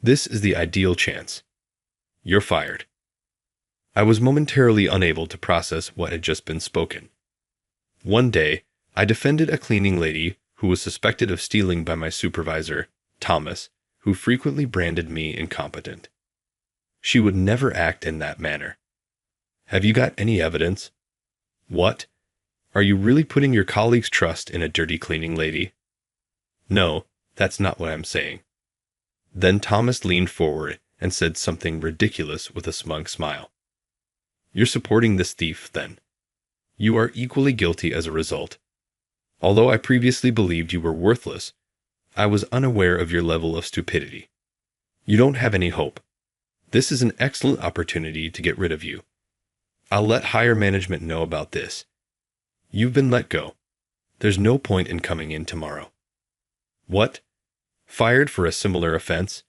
This is the ideal chance. You're fired. I was momentarily unable to process what had just been spoken. One day, I defended a cleaning lady who was suspected of stealing by my supervisor, Thomas, who frequently branded me incompetent. She would never act in that manner. Have you got any evidence? What? Are you really putting your colleagues' trust in a dirty cleaning lady? No, that's not what I'm saying. Then Thomas leaned forward and said something ridiculous with a smug smile. You're supporting this thief, then. You are equally guilty as a result. Although I previously believed you were worthless, I was unaware of your level of stupidity. You don't have any hope. This is an excellent opportunity to get rid of you. I'll let higher management know about this. You've been let go. There's no point in coming in tomorrow. What? Fired for a similar offense?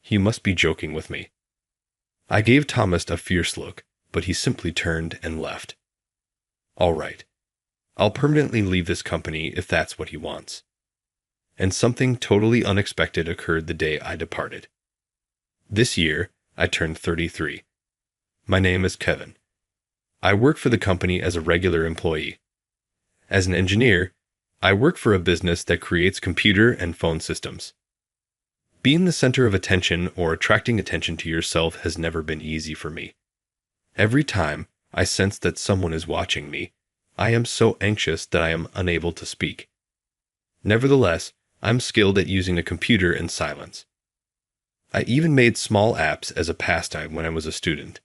You must be joking with me. I gave Thomas a fierce look, but he simply turned and left. All right. I'll permanently leave this company if that's what he wants. And something totally unexpected occurred the day I departed. This year, I turned 33. My name is Kevin. I work for the company as a regular employee. As an engineer, I work for a business that creates computer and phone systems. Being the center of attention or attracting attention to yourself has never been easy for me. Every time I sense that someone is watching me, I am so anxious that I am unable to speak. Nevertheless, I'm skilled at using a computer in silence. I even made small apps as a pastime when I was a student.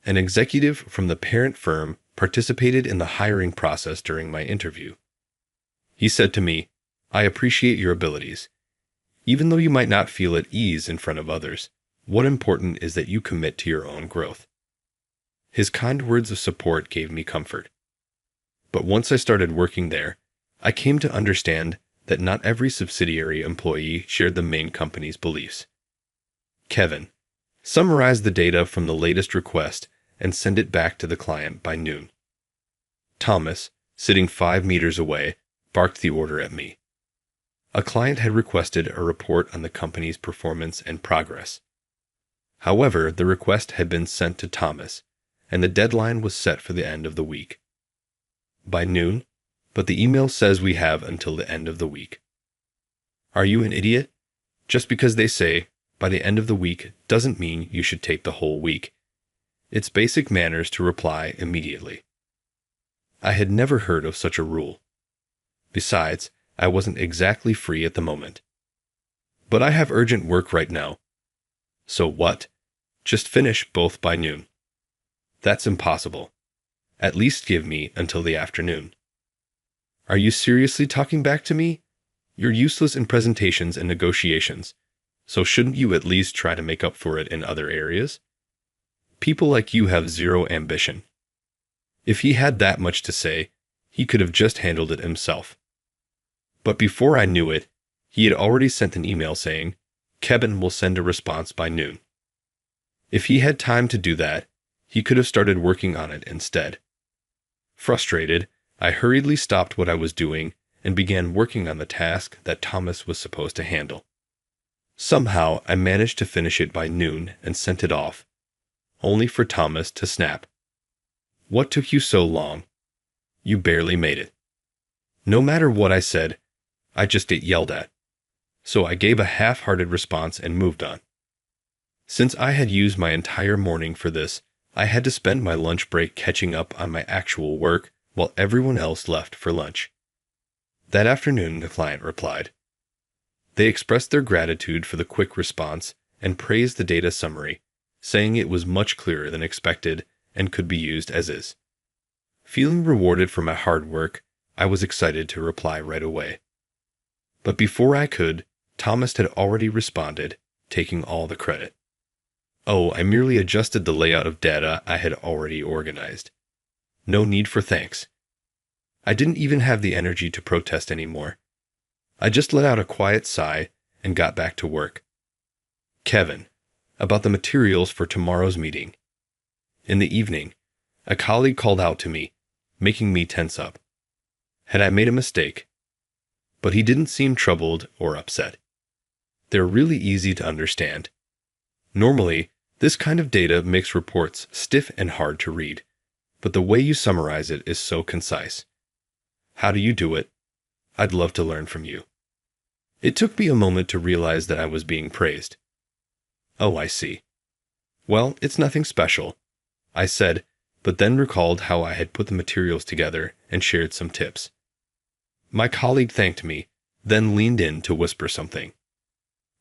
An executive from the parent firm participated in the hiring process during my interview. He said to me, I appreciate your abilities. Even though you might not feel at ease in front of others, what's important is that you commit to your own growth. His kind words of support gave me comfort. But once I started working there, I came to understand that not every subsidiary employee shared the main company's beliefs. Kevin, summarize the data from the latest request and send it back to the client by noon. Thomas, sitting 5 meters away, barked the order at me. A client had requested a report on the company's performance and progress. However, the request had been sent to Thomas, and the deadline was set for the end of the week. By noon, but the email says we have until the end of the week. Are you an idiot? Just because they say, by the end of the week, doesn't mean you should take the whole week. It's basic manners to reply immediately. I had never heard of such a rule. Besides, I wasn't exactly free at the moment. But I have urgent work right now. So what? Just finish both by noon. That's impossible. At least give me until the afternoon. Are you seriously talking back to me? You're useless in presentations and negotiations, so shouldn't you at least try to make up for it in other areas? People like you have zero ambition. If he had that much to say, he could have just handled it himself. But before I knew it, he had already sent an email saying, Kevin will send a response by noon. If he had time to do that, he could have started working on it instead. Frustrated, I hurriedly stopped what I was doing and began working on the task that Thomas was supposed to handle. Somehow, I managed to finish it by noon and sent it off, only for Thomas to snap. What took you so long? You barely made it. No matter what I said, I just get yelled at. So I gave a half-hearted response and moved on. Since I had used my entire morning for this, I had to spend my lunch break catching up on my actual work while everyone else left for lunch. That afternoon, the client replied. They expressed their gratitude for the quick response and praised the data summary, saying it was much clearer than expected and could be used as is. Feeling rewarded for my hard work, I was excited to reply right away. But before I could, Thomas had already responded, taking all the credit. Oh, I merely adjusted the layout of data I had already organized. No need for thanks. I didn't even have the energy to protest anymore. I just let out a quiet sigh and got back to work. Kevin, about the materials for tomorrow's meeting. In the evening, a colleague called out to me, making me tense up. Had I made a mistake? But he didn't seem troubled or upset. They're really easy to understand. Normally, this kind of data makes reports stiff and hard to read, but the way you summarize it is so concise. How do you do it? I'd love to learn from you. It took me a moment to realize that I was being praised. Oh, I see. Well, it's nothing special, I said, but then recalled how I had put the materials together and shared some tips. My colleague thanked me, then leaned in to whisper something.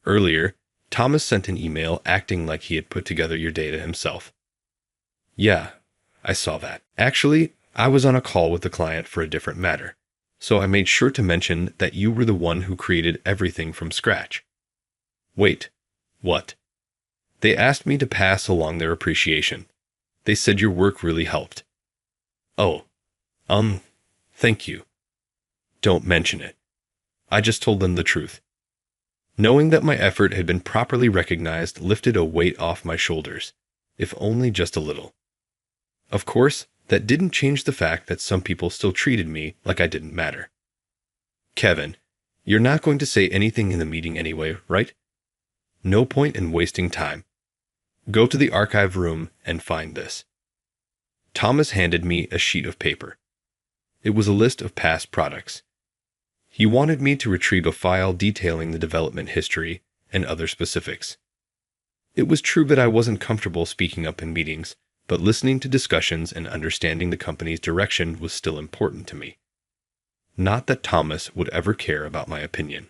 Earlier, Thomas sent an email acting like he had put together your data himself. Yeah, I saw that. Actually, I was on a call with the client for a different matter, so I made sure to mention that you were the one who created everything from scratch. Wait, what? They asked me to pass along their appreciation. They said your work really helped. Oh, thank you. Don't mention it. I just told them the truth. Knowing that my effort had been properly recognized lifted a weight off my shoulders, if only just a little. Of course, that didn't change the fact that some people still treated me like I didn't matter. Kevin, you're not going to say anything in the meeting anyway, right? No point in wasting time. Go to the archive room and find this. Thomas handed me a sheet of paper. It was a list of past products. He wanted me to retrieve a file detailing the development history and other specifics. It was true that I wasn't comfortable speaking up in meetings, but listening to discussions and understanding the company's direction was still important to me. Not that Thomas would ever care about my opinion.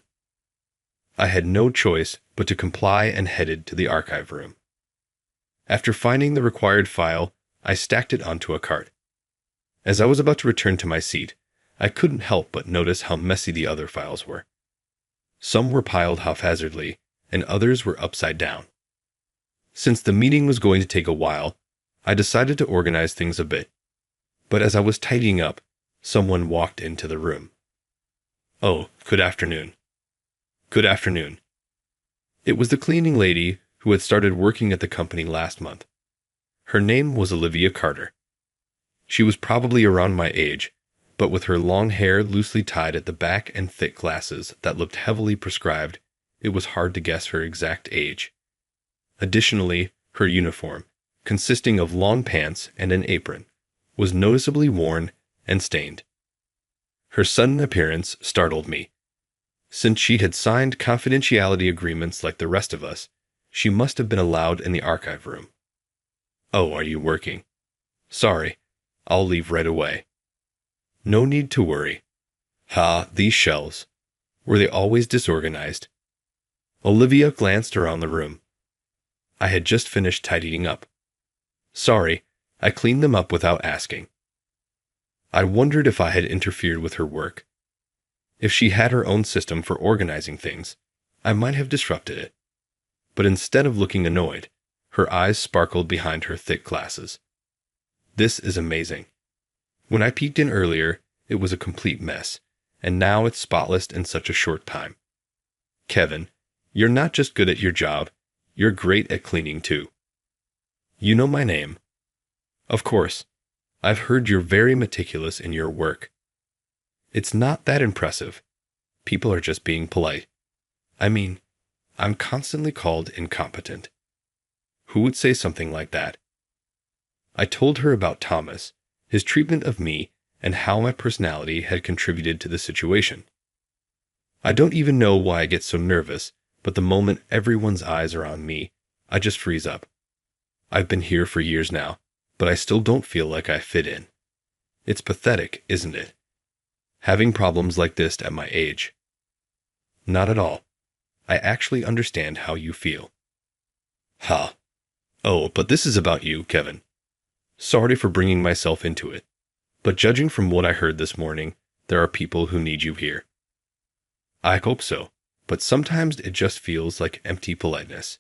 I had no choice but to comply and headed to the archive room. After finding the required file, I stacked it onto a cart. As I was about to return to my seat, I couldn't help but notice how messy the other files were. Some were piled haphazardly, and others were upside down. Since the meeting was going to take a while, I decided to organize things a bit. But as I was tidying up, someone walked into the room. Oh, good afternoon. Good afternoon. It was the cleaning lady who had started working at the company last month. Her name was Olivia Carter. She was probably around my age, but with her long hair loosely tied at the back and thick glasses that looked heavily prescribed, it was hard to guess her exact age. Additionally, her uniform, consisting of long pants and an apron, was noticeably worn and stained. Her sudden appearance startled me. Since she had signed confidentiality agreements like the rest of us, she must have been allowed in the archive room. Oh, are you working? Sorry, I'll leave right away. No need to worry. These shelves. Were they always disorganized? Olivia glanced around the room. I had just finished tidying up. Sorry, I cleaned them up without asking. I wondered if I had interfered with her work. If she had her own system for organizing things, I might have disrupted it. But instead of looking annoyed, her eyes sparkled behind her thick glasses. This is amazing. When I peeked in earlier, it was a complete mess, and now it's spotless in such a short time. Kevin, you're not just good at your job, you're great at cleaning too. You know my name. Of course, I've heard you're very meticulous in your work. It's not that impressive. People are just being polite. I mean, I'm constantly called incompetent. Who would say something like that? I told her about Thomas, his treatment of me, and how my personality had contributed to the situation. I don't even know why I get so nervous, but the moment everyone's eyes are on me, I just freeze up. I've been here for years now, but I still don't feel like I fit in. It's pathetic, isn't it? Having problems like this at my age. Not at all. I actually understand how you feel. Oh, but this is about you, Kevin. Sorry for bringing myself into it, but judging from what I heard this morning, there are people who need you here. I hope so, but sometimes it just feels like empty politeness.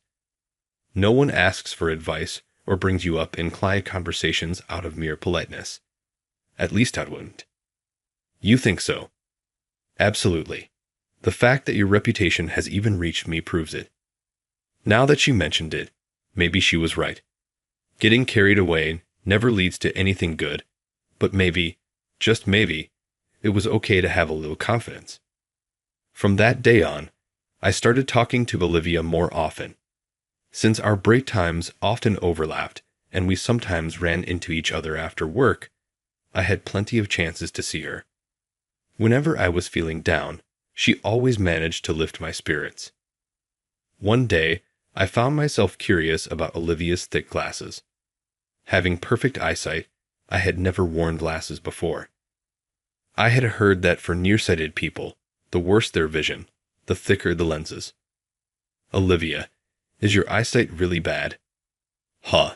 No one asks for advice or brings you up in client conversations out of mere politeness. At least I wouldn't. You think so? Absolutely. The fact that your reputation has even reached me proves it. Now that she mentioned it, maybe she was right. Getting carried away never leads to anything good, but maybe, just maybe, it was okay to have a little confidence. From that day on, I started talking to Olivia more often. Since our break times often overlapped and we sometimes ran into each other after work, I had plenty of chances to see her. Whenever I was feeling down, she always managed to lift my spirits. One day, I found myself curious about Olivia's thick glasses. Having perfect eyesight, I had never worn glasses before. I had heard that for nearsighted people, the worse their vision, the thicker the lenses. Olivia, is your eyesight really bad? Huh.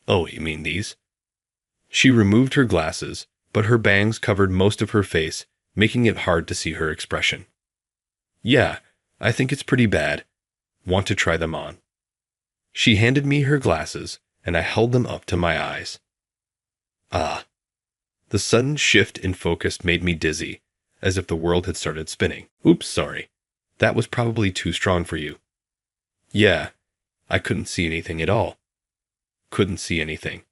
Oh, you mean these? She removed her glasses, but her bangs covered most of her face, making it hard to see her expression. Yeah, I think it's pretty bad. Want to try them on? She handed me her glasses, and I held them up to my eyes. Ah. The sudden shift in focus made me dizzy, as if the world had started spinning. Oops, sorry. That was probably too strong for you. Yeah, I couldn't see anything at all. Couldn't see anything.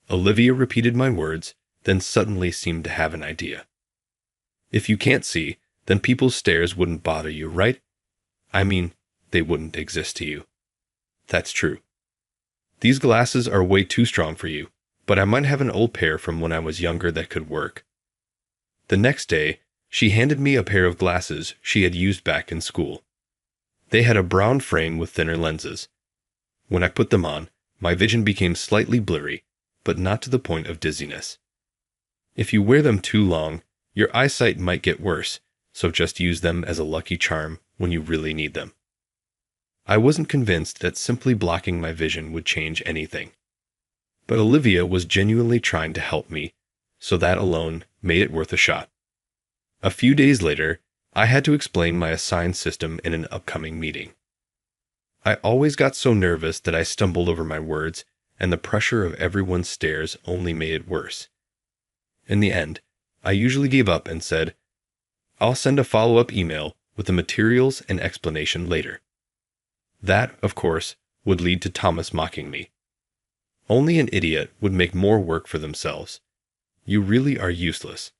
Olivia repeated my words, then suddenly seemed to have an idea. If you can't see, then people's stares wouldn't bother you, right? I mean, they wouldn't exist to you. That's true. These glasses are way too strong for you, but I might have an old pair from when I was younger that could work. The next day, she handed me a pair of glasses she had used back in school. They had a brown frame with thinner lenses. When I put them on, my vision became slightly blurry, but not to the point of dizziness. If you wear them too long, your eyesight might get worse, so just use them as a lucky charm when you really need them. I wasn't convinced that simply blocking my vision would change anything. But Olivia was genuinely trying to help me, so that alone made it worth a shot. A few days later, I had to explain my assigned system in an upcoming meeting. I always got so nervous that I stumbled over my words, and the pressure of everyone's stares only made it worse. In the end, I usually gave up and said, I'll send a follow-up email with the materials and explanation later. That, of course, would lead to Thomas mocking me. Only an idiot would make more work for themselves. You really are useless.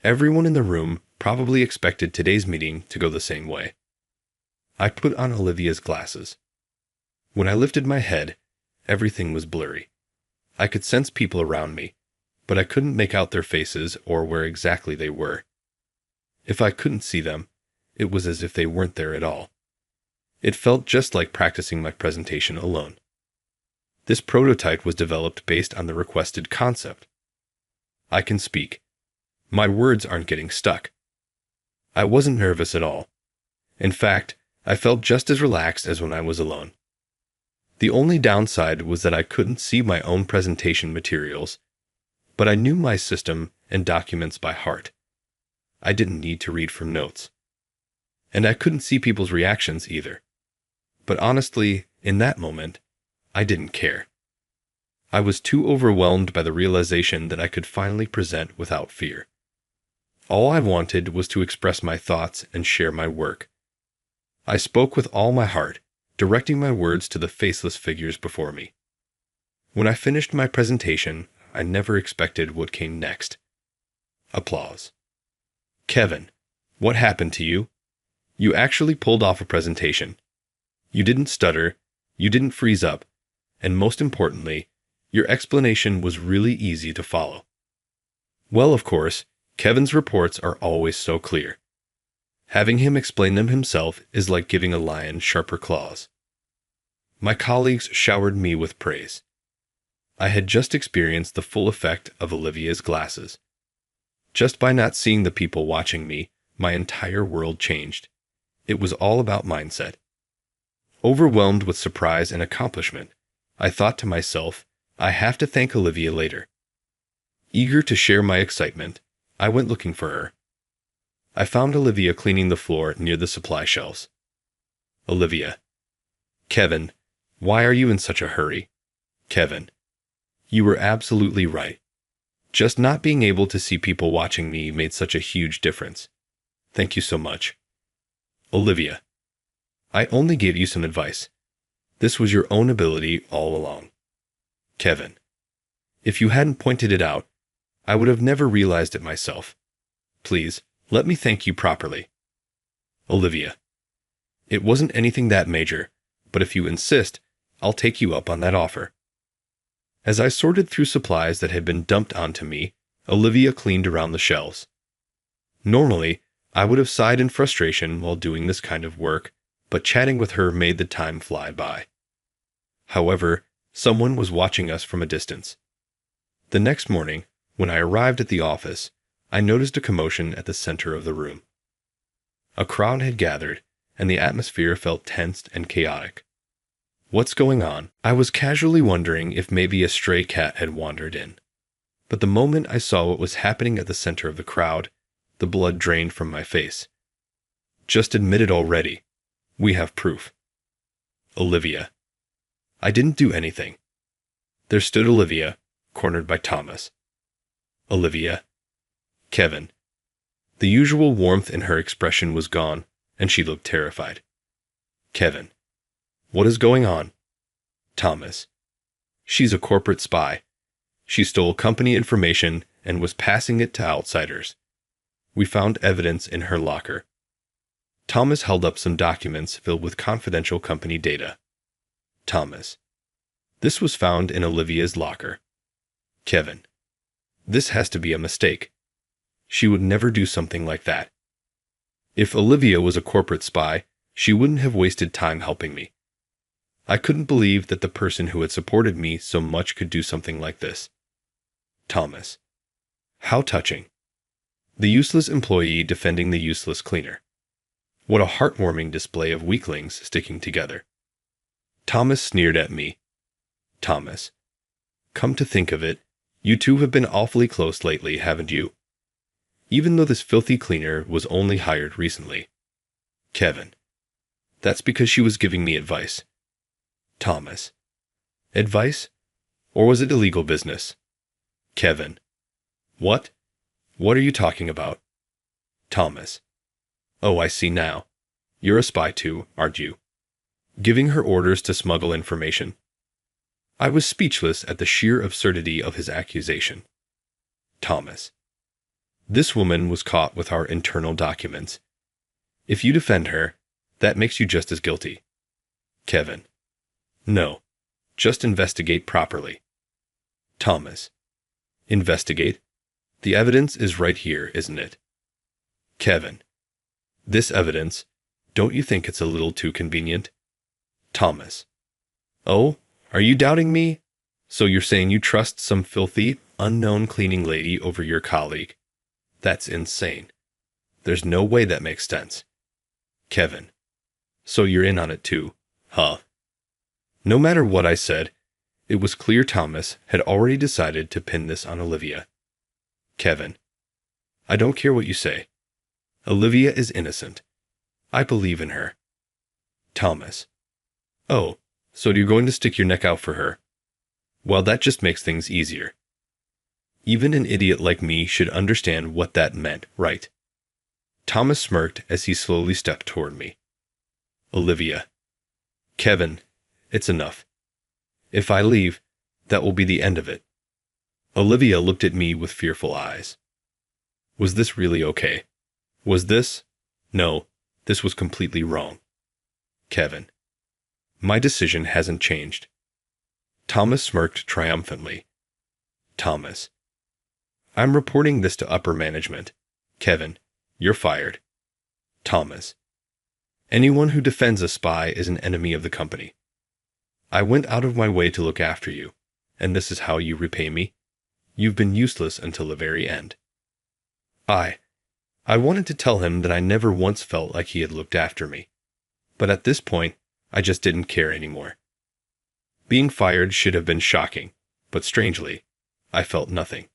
Everyone in the room probably expected today's meeting to go the same way. I put on Olivia's glasses. When I lifted my head, everything was blurry. I could sense people around me, but I couldn't make out their faces or where exactly they were. If I couldn't see them, it was as if they weren't there at all. It felt just like practicing my presentation alone. This prototype was developed based on the requested concept. I can speak. My words aren't getting stuck. I wasn't nervous at all. In fact, I felt just as relaxed as when I was alone. The only downside was that I couldn't see my own presentation materials, but I knew my system and documents by heart. I didn't need to read from notes. And I couldn't see people's reactions either. But honestly, in that moment, I didn't care. I was too overwhelmed by the realization that I could finally present without fear. All I wanted was to express my thoughts and share my work. I spoke with all my heart, directing my words to the faceless figures before me. When I finished my presentation, I never expected what came next. Applause. Kevin, what happened to you? You actually pulled off a presentation. You didn't stutter, you didn't freeze up, and most importantly, your explanation was really easy to follow. Well, of course, Kevin's reports are always so clear. Having him explain them himself is like giving a lion sharper claws. My colleagues showered me with praise. I had just experienced the full effect of Olivia's glasses. Just by not seeing the people watching me, my entire world changed. It was all about mindset. Overwhelmed with surprise and accomplishment, I thought to myself, I have to thank Olivia later. Eager to share my excitement, I went looking for her. I found Olivia cleaning the floor near the supply shelves. Olivia. Kevin, why are you in such a hurry? Kevin. You were absolutely right. Just not being able to see people watching me made such a huge difference. Thank you so much. Olivia. I only gave you some advice. This was your own ability all along. Kevin. If you hadn't pointed it out, I would have never realized it myself. Please, let me thank you properly. Olivia. It wasn't anything that major, but if you insist, I'll take you up on that offer. As I sorted through supplies that had been dumped onto me, Olivia cleaned around the shelves. Normally, I would have sighed in frustration while doing this kind of work, but chatting with her made the time fly by. However, someone was watching us from a distance. The next morning, when I arrived at the office, I noticed a commotion at the center of the room. A crowd had gathered, and the atmosphere felt tensed and chaotic. What's going on? I was casually wondering if maybe a stray cat had wandered in. But the moment I saw what was happening at the center of the crowd, the blood drained from my face. Just admit it already. We have proof. Olivia. I didn't do anything. There stood Olivia, cornered by Thomas. Olivia. Kevin. The usual warmth in her expression was gone, and she looked terrified. Kevin. What is going on? Thomas. She's a corporate spy. She stole company information and was passing it to outsiders. We found evidence in her locker. Thomas held up some documents filled with confidential company data. Thomas. This was found in Olivia's locker. Kevin. This has to be a mistake. She would never do something like that. If Olivia was a corporate spy, she wouldn't have wasted time helping me. I couldn't believe that the person who had supported me so much could do something like this. Thomas. How touching. The useless employee defending the useless cleaner. What a heartwarming display of weaklings sticking together. Thomas sneered at me. Thomas. Come to think of it, you two have been awfully close lately, haven't you? Even though this filthy cleaner was only hired recently. Kevin. That's because she was giving me advice. Thomas. Advice? Or was it illegal business? Kevin. What? What are you talking about? Thomas. Oh, I see now. You're a spy too, aren't you? Giving her orders to smuggle information. I was speechless at the sheer absurdity of his accusation. Thomas. This woman was caught with our internal documents. If you defend her, that makes you just as guilty. Kevin. No. Just investigate properly. Thomas. Investigate? The evidence is right here, isn't it? Kevin. This evidence, don't you think it's a little too convenient? Thomas. Oh, are you doubting me? So you're saying you trust some filthy, unknown cleaning lady over your colleague? That's insane. There's no way that makes sense. Kevin. So you're in on it too, huh? No matter what I said, it was clear Thomas had already decided to pin this on Olivia. Kevin. I don't care what you say. Olivia is innocent. I believe in her. Thomas. Oh, so you're going to stick your neck out for her? Well, that just makes things easier. Even an idiot like me should understand what that meant, right? Thomas smirked as he slowly stepped toward me. Olivia. Kevin, it's enough. If I leave, that will be the end of it. Olivia looked at me with fearful eyes. Was this really okay? Was this? No, this was completely wrong. Kevin. My decision hasn't changed. Thomas smirked triumphantly. Thomas. I'm reporting this to upper management. Kevin, you're fired. Thomas. Anyone who defends a spy is an enemy of the company. I went out of my way to look after you, and this is how you repay me? You've been useless until the very end. I wanted to tell him that I never once felt like he had looked after me. But at this point, I just didn't care anymore. Being fired should have been shocking, but strangely, I felt nothing.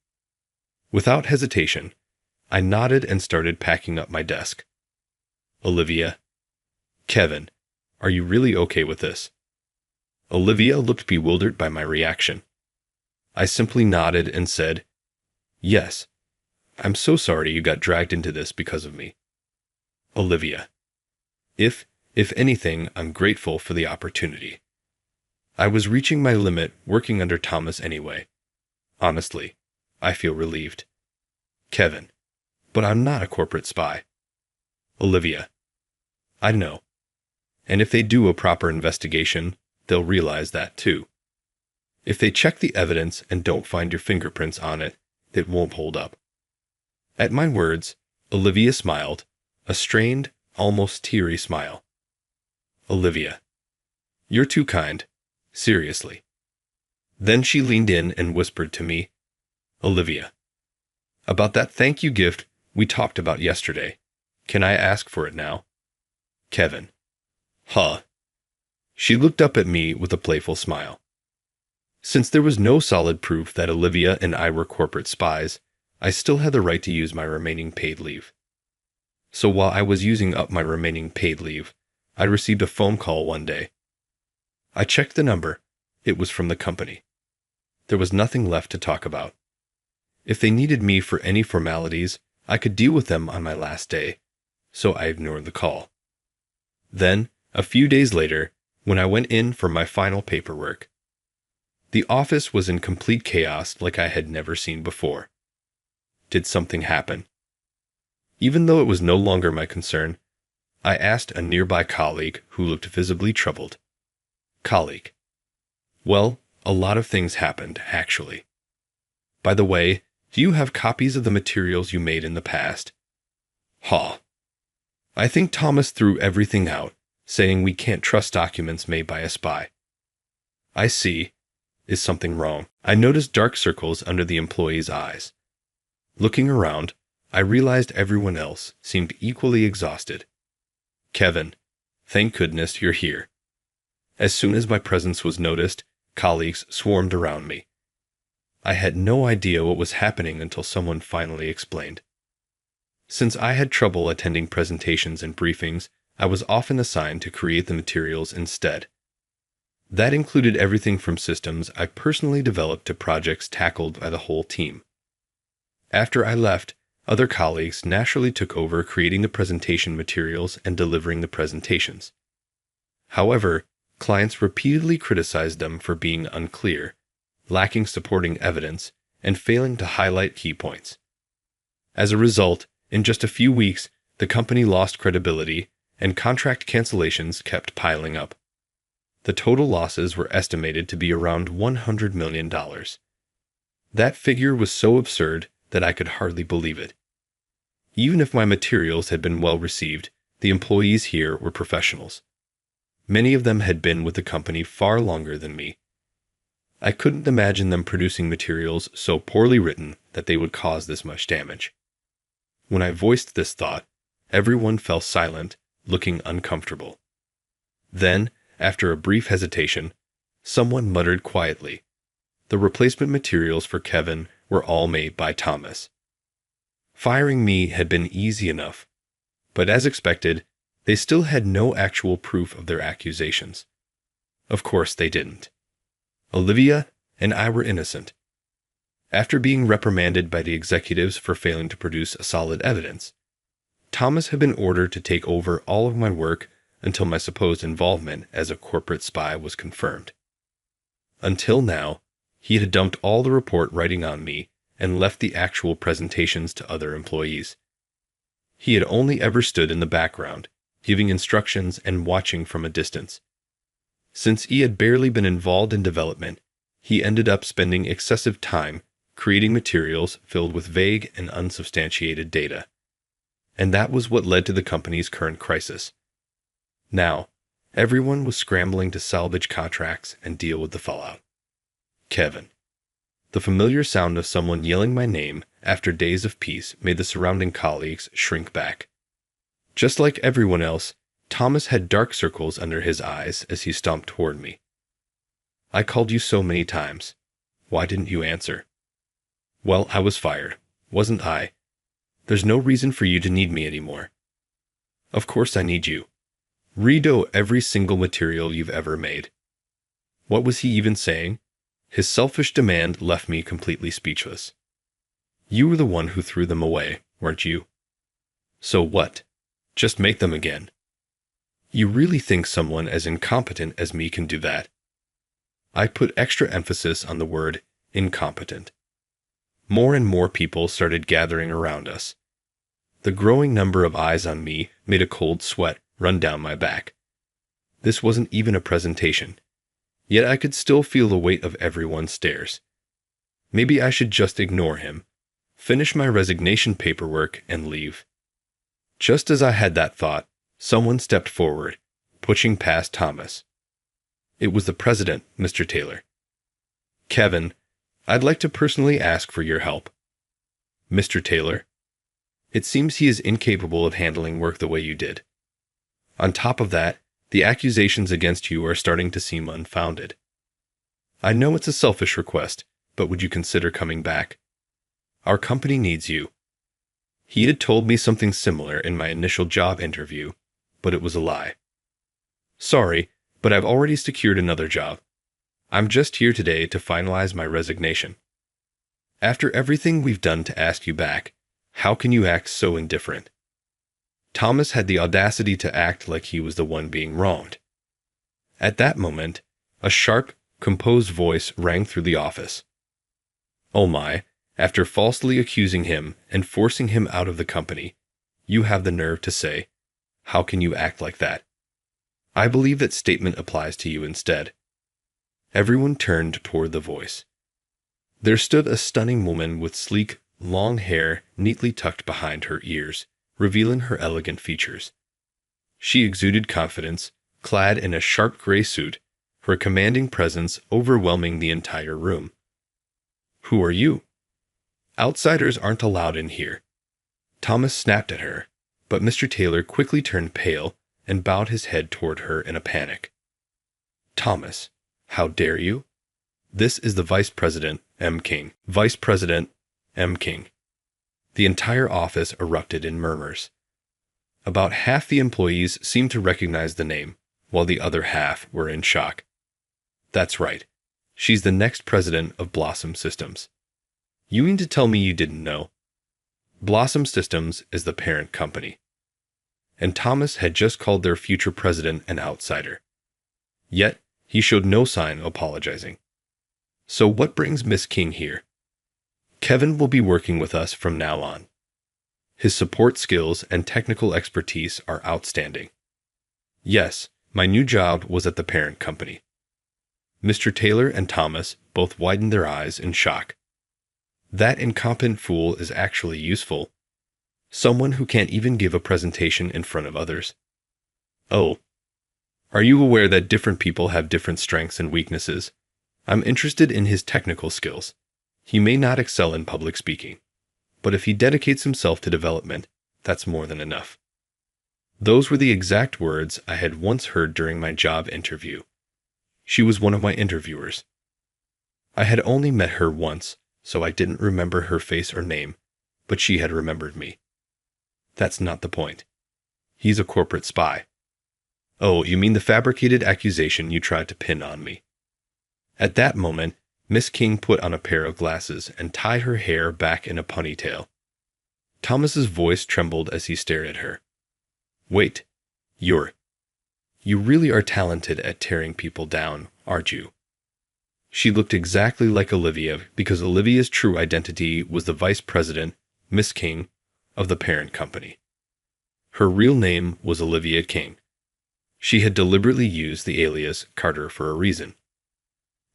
Without hesitation, I nodded and started packing up my desk. Olivia. Kevin, are you really okay with this? Olivia looked bewildered by my reaction. I simply nodded and said, Yes. I'm so sorry you got dragged into this because of me. Olivia. If anything, I'm grateful for the opportunity. I was reaching my limit working under Thomas anyway. Honestly, I feel relieved. Kevin. But I'm not a corporate spy. Olivia. I know. And if they do a proper investigation, they'll realize that too. If they check the evidence and don't find your fingerprints on it, it won't hold up. At my words, Olivia smiled, a strained, almost teary smile. Olivia, you're too kind. Seriously. Then she leaned in and whispered to me, Olivia, about that thank you gift we talked about yesterday. Can I ask for it now? Kevin. Huh. She looked up at me with a playful smile. Since there was no solid proof that Olivia and I were corporate spies, I still had the right to use my remaining paid leave. So while I was using up my remaining paid leave, I received a phone call one day. I checked the number. It was from the company. There was nothing left to talk about. If they needed me for any formalities, I could deal with them on my last day, so I ignored the call. Then, a few days later, when I went in for my final paperwork, the office was in complete chaos like I had never seen before. Did something happen? Even though it was no longer my concern, I asked a nearby colleague who looked visibly troubled. Colleague. Well, a lot of things happened, actually. By the way, do you have copies of the materials you made in the past? I think Thomas threw everything out, saying we can't trust documents made by a spy. I see. Is something wrong? I noticed dark circles under the employee's eyes. Looking around, I realized everyone else seemed equally exhausted. Kevin, thank goodness you're here. As soon as my presence was noticed, colleagues swarmed around me. I had no idea what was happening until someone finally explained. Since I had trouble attending presentations and briefings, I was often assigned to create the materials instead. That included everything from systems I personally developed to projects tackled by the whole team. After I left, other colleagues naturally took over creating the presentation materials and delivering the presentations. However, clients repeatedly criticized them for being unclear, lacking supporting evidence, and failing to highlight key points. As a result, in just a few weeks, the company lost credibility, and contract cancellations kept piling up. The total losses were estimated to be around $100 million. That figure was so absurd that I could hardly believe it. Even if my materials had been well received, the employees here were professionals. Many of them had been with the company far longer than me. I couldn't imagine them producing materials so poorly written that they would cause this much damage. When I voiced this thought, everyone fell silent, looking uncomfortable. Then, after a brief hesitation, someone muttered quietly, "The replacement materials for Kevin were all made by Thomas." Firing me had been easy enough, but as expected, they still had no actual proof of their accusations. Of course they didn't. Olivia and I were innocent. After being reprimanded by the executives for failing to produce solid evidence, Thomas had been ordered to take over all of my work until my supposed involvement as a corporate spy was confirmed. Until now, he had dumped all the report writing on me and left the actual presentations to other employees. He had only ever stood in the background, giving instructions and watching from a distance. Since he had barely been involved in development, he ended up spending excessive time creating materials filled with vague and unsubstantiated data. And that was what led to the company's current crisis. Now, everyone was scrambling to salvage contracts and deal with the fallout. Kevin. The familiar sound of someone yelling my name after days of peace made the surrounding colleagues shrink back. Just like everyone else, Thomas had dark circles under his eyes as he stomped toward me. "I called you so many times. Why didn't you answer?" "Well, I was fired, wasn't I? There's no reason for you to need me anymore." "Of course I need you. Redo every single material you've ever made." What was he even saying? His selfish demand left me completely speechless. "You were the one who threw them away, weren't you? So what? Just make them again." "You really think someone as incompetent as me can do that?" I put extra emphasis on the word incompetent. More and more people started gathering around us. The growing number of eyes on me made a cold sweat run down my back. This wasn't even a presentation. Yet I could still feel the weight of everyone's stares. Maybe I should just ignore him, finish my resignation paperwork, and leave. Just as I had that thought, someone stepped forward, pushing past Thomas. It was the president, Mr. Taylor. Kevin, I'd like to personally ask for your help. Mr. Taylor, it seems he is incapable of handling work the way you did. On top of that, the accusations against you are starting to seem unfounded. I know it's a selfish request, but would you consider coming back? Our company needs you. He had told me something similar in my initial job interview, but it was a lie. Sorry, but I've already secured another job. I'm just here today to finalize my resignation. After everything we've done to ask you back, how can you act so indifferent? Thomas had the audacity to act like he was the one being wronged. At that moment, a sharp, composed voice rang through the office. Oh my, after falsely accusing him and forcing him out of the company, you have the nerve to say, how can you act like that? I believe that statement applies to you instead. Everyone turned toward the voice. There stood a stunning woman with sleek, long hair neatly tucked behind her ears, revealing her elegant features. She exuded confidence, clad in a sharp gray suit, her commanding presence overwhelming the entire room. Who are you? Outsiders aren't allowed in here. Thomas snapped at her, but Mr. Taylor quickly turned pale and bowed his head toward her in a panic. Thomas, how dare you? This is the Vice President, M. King. Vice President, M. King. The entire office erupted in murmurs. About half the employees seemed to recognize the name, while the other half were in shock. That's right. She's the next president of Blossom Systems. You mean to tell me you didn't know? Blossom Systems is the parent company. And Thomas had just called their future president an outsider. Yet, he showed no sign of apologizing. So what brings Miss King here? Kevin will be working with us from now on. His support skills and technical expertise are outstanding. Yes, my new job was at the parent company. Mr. Taylor and Thomas both widened their eyes in shock. That incompetent fool is actually useful. Someone who can't even give a presentation in front of others. Oh. Are you aware that different people have different strengths and weaknesses? I'm interested in his technical skills. He may not excel in public speaking, but if he dedicates himself to development, that's more than enough. Those were the exact words I had once heard during my job interview. She was one of my interviewers. I had only met her once, so I didn't remember her face or name, but she had remembered me. That's not the point. He's a corporate spy. Oh, you mean the fabricated accusation you tried to pin on me. At that moment, Miss King put on a pair of glasses and tied her hair back in a ponytail. Thomas's voice trembled as he stared at her. Wait, you really are talented at tearing people down, aren't you? She looked exactly like Olivia because Olivia's true identity was the vice president, Miss King, of the parent company. Her real name was Olivia King. She had deliberately used the alias Carter for a reason.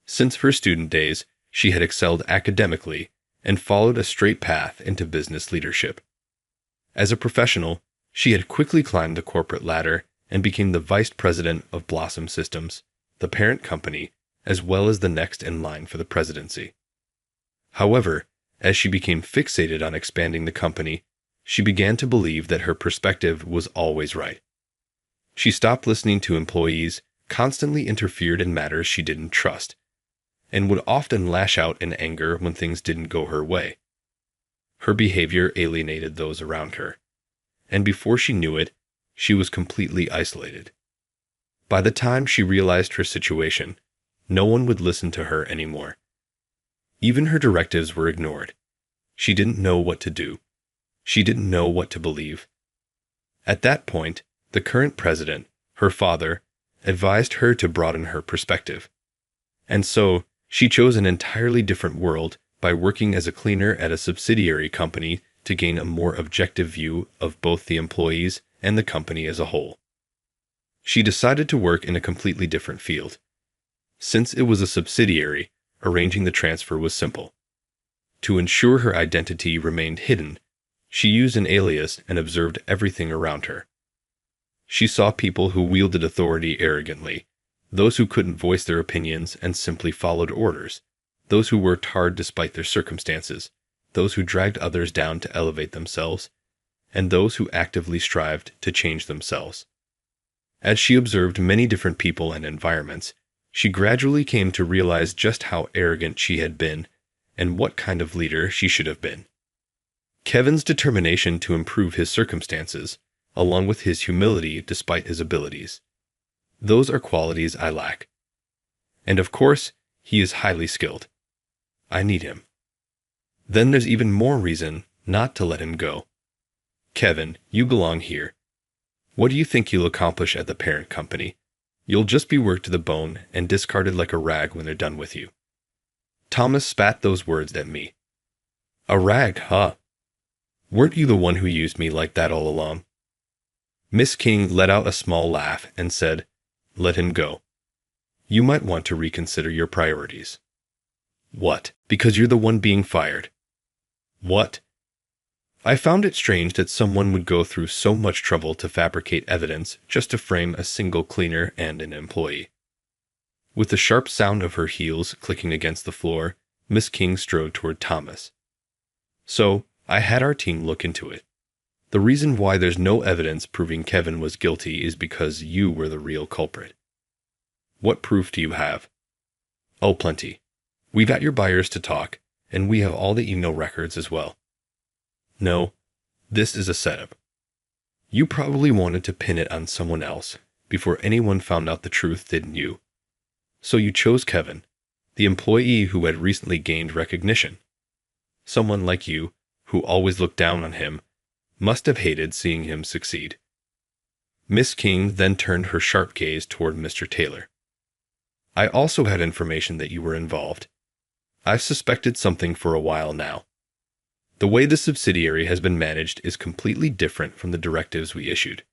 Since her student days, she had excelled academically and followed a straight path into business leadership. As a professional, she had quickly climbed the corporate ladder and became the vice president of Blossom Systems, the parent company, as well as the next in line for the presidency. However, as she became fixated on expanding the company, she began to believe that her perspective was always right. She stopped listening to employees, constantly interfered in matters she didn't trust, and would often lash out in anger when things didn't go her way. Her behavior alienated those around her, and before she knew it, she was completely isolated. By the time she realized her situation, no one would listen to her anymore. Even her directives were ignored. She didn't know what to do. She didn't know what to believe. At that point, the current president, her father, advised her to broaden her perspective. And so, she chose an entirely different world by working as a cleaner at a subsidiary company to gain a more objective view of both the employees and the company as a whole. She decided to work in a completely different field. Since it was a subsidiary, arranging the transfer was simple. To ensure her identity remained hidden, she used an alias and observed everything around her. She saw people who wielded authority arrogantly, those who couldn't voice their opinions and simply followed orders, those who worked hard despite their circumstances, those who dragged others down to elevate themselves, and those who actively strived to change themselves. As she observed many different people and environments, she gradually came to realize just how arrogant she had been and what kind of leader she should have been. Kevin's determination to improve his circumstances, along with his humility despite his abilities. Those are qualities I lack. And of course, he is highly skilled. I need him. Then there's even more reason not to let him go. Kevin, you belong here. What do you think you'll accomplish at the parent company? You'll just be worked to the bone and discarded like a rag when they're done with you. Thomas spat those words at me. A rag, huh? Weren't you the one who used me like that all along? Miss King let out a small laugh and said, "Let him go. You might want to reconsider your priorities." What? Because you're the one being fired. What? I found it strange that someone would go through so much trouble to fabricate evidence just to frame a single cleaner and an employee. With the sharp sound of her heels clicking against the floor, Miss King strode toward Thomas. So, I had our team look into it. The reason why there's no evidence proving Kevin was guilty is because you were the real culprit. What proof do you have? Oh, plenty. We got your buyers to talk, and we have all the email records as well. No, this is a setup. You probably wanted to pin it on someone else before anyone found out the truth, didn't you? So you chose Kevin, the employee who had recently gained recognition. Someone like you, who always looked down on him, must have hated seeing him succeed. Miss King then turned her sharp gaze toward Mr. Taylor. I also had information that you were involved. I've suspected something for a while now. The way the subsidiary has been managed is completely different from the directives we issued.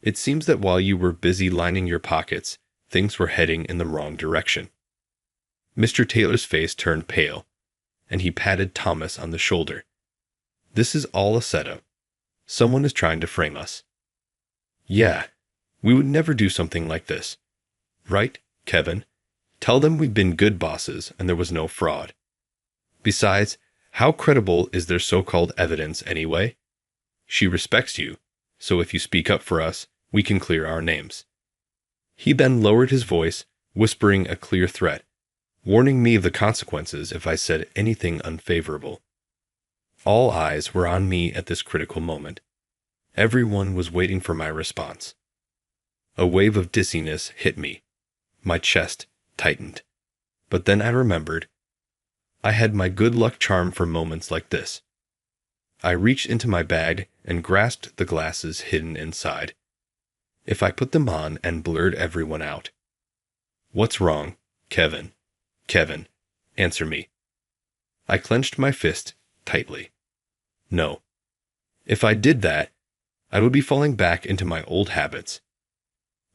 It seems that while you were busy lining your pockets, things were heading in the wrong direction. Mr. Taylor's face turned pale, and he patted Thomas on the shoulder. This is all a setup. Someone is trying to frame us. Yeah, we would never do something like this. Right, Kevin? Tell them we've been good bosses and there was no fraud. Besides, how credible is their so-called evidence anyway? She respects you, so if you speak up for us, we can clear our names. He then lowered his voice, whispering a clear threat, warning me of the consequences if I said anything unfavorable. All eyes were on me at this critical moment. Everyone was waiting for my response. A wave of dizziness hit me. My chest tightened. But then I remembered. I had my good luck charm for moments like this. I reached into my bag and grasped the glasses hidden inside. If I put them on and blurred everyone out. What's wrong, Kevin? Kevin, answer me. I clenched my fist tightly. No. If I did that, I would be falling back into my old habits.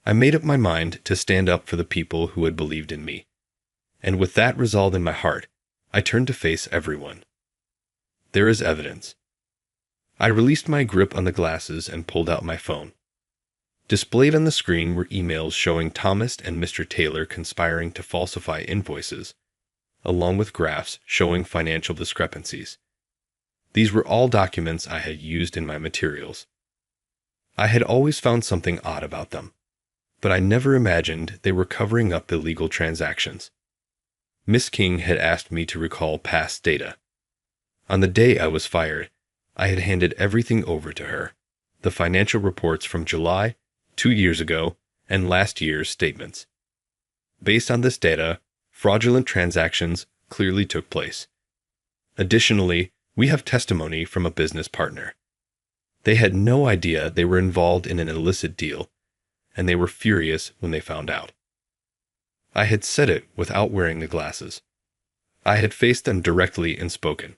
I made up my mind to stand up for the people who had believed in me. And with that resolve in my heart, I turned to face everyone. There is evidence. I released my grip on the glasses and pulled out my phone. Displayed on the screen were emails showing Thomas and Mr. Taylor conspiring to falsify invoices, along with graphs showing financial discrepancies. These were all documents I had used in my materials. I had always found something odd about them, but I never imagined they were covering up illegal transactions. Miss King had asked me to recall past data. On the day I was fired, I had handed everything over to her, the financial reports from July, 2 years ago, and last year's statements. Based on this data, fraudulent transactions clearly took place. Additionally, we have testimony from a business partner. They had no idea they were involved in an illicit deal, and they were furious when they found out. I had said it without wearing the glasses. I had faced them directly and spoken.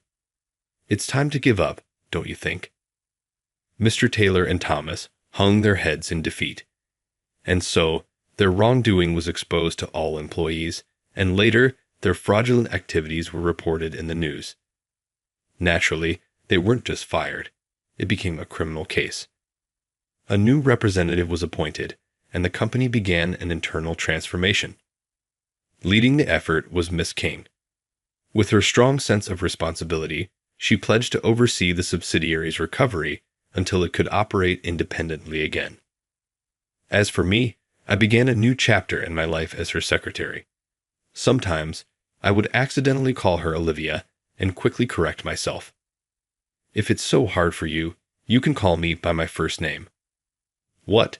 It's time to give up, don't you think? Mr. Taylor and Thomas hung their heads in defeat, And so, their wrongdoing was exposed to all employees, and later, their fraudulent activities were reported in the news. Naturally, they weren't just fired. It became a criminal case. A new representative was appointed, and the company began an internal transformation. Leading the effort was Miss King. With her strong sense of responsibility, she pledged to oversee the subsidiary's recovery until it could operate independently again. As for me, I began a new chapter in my life as her secretary. Sometimes, I would accidentally call her Olivia and quickly correct myself. If it's so hard for you, you can call me by my first name. What?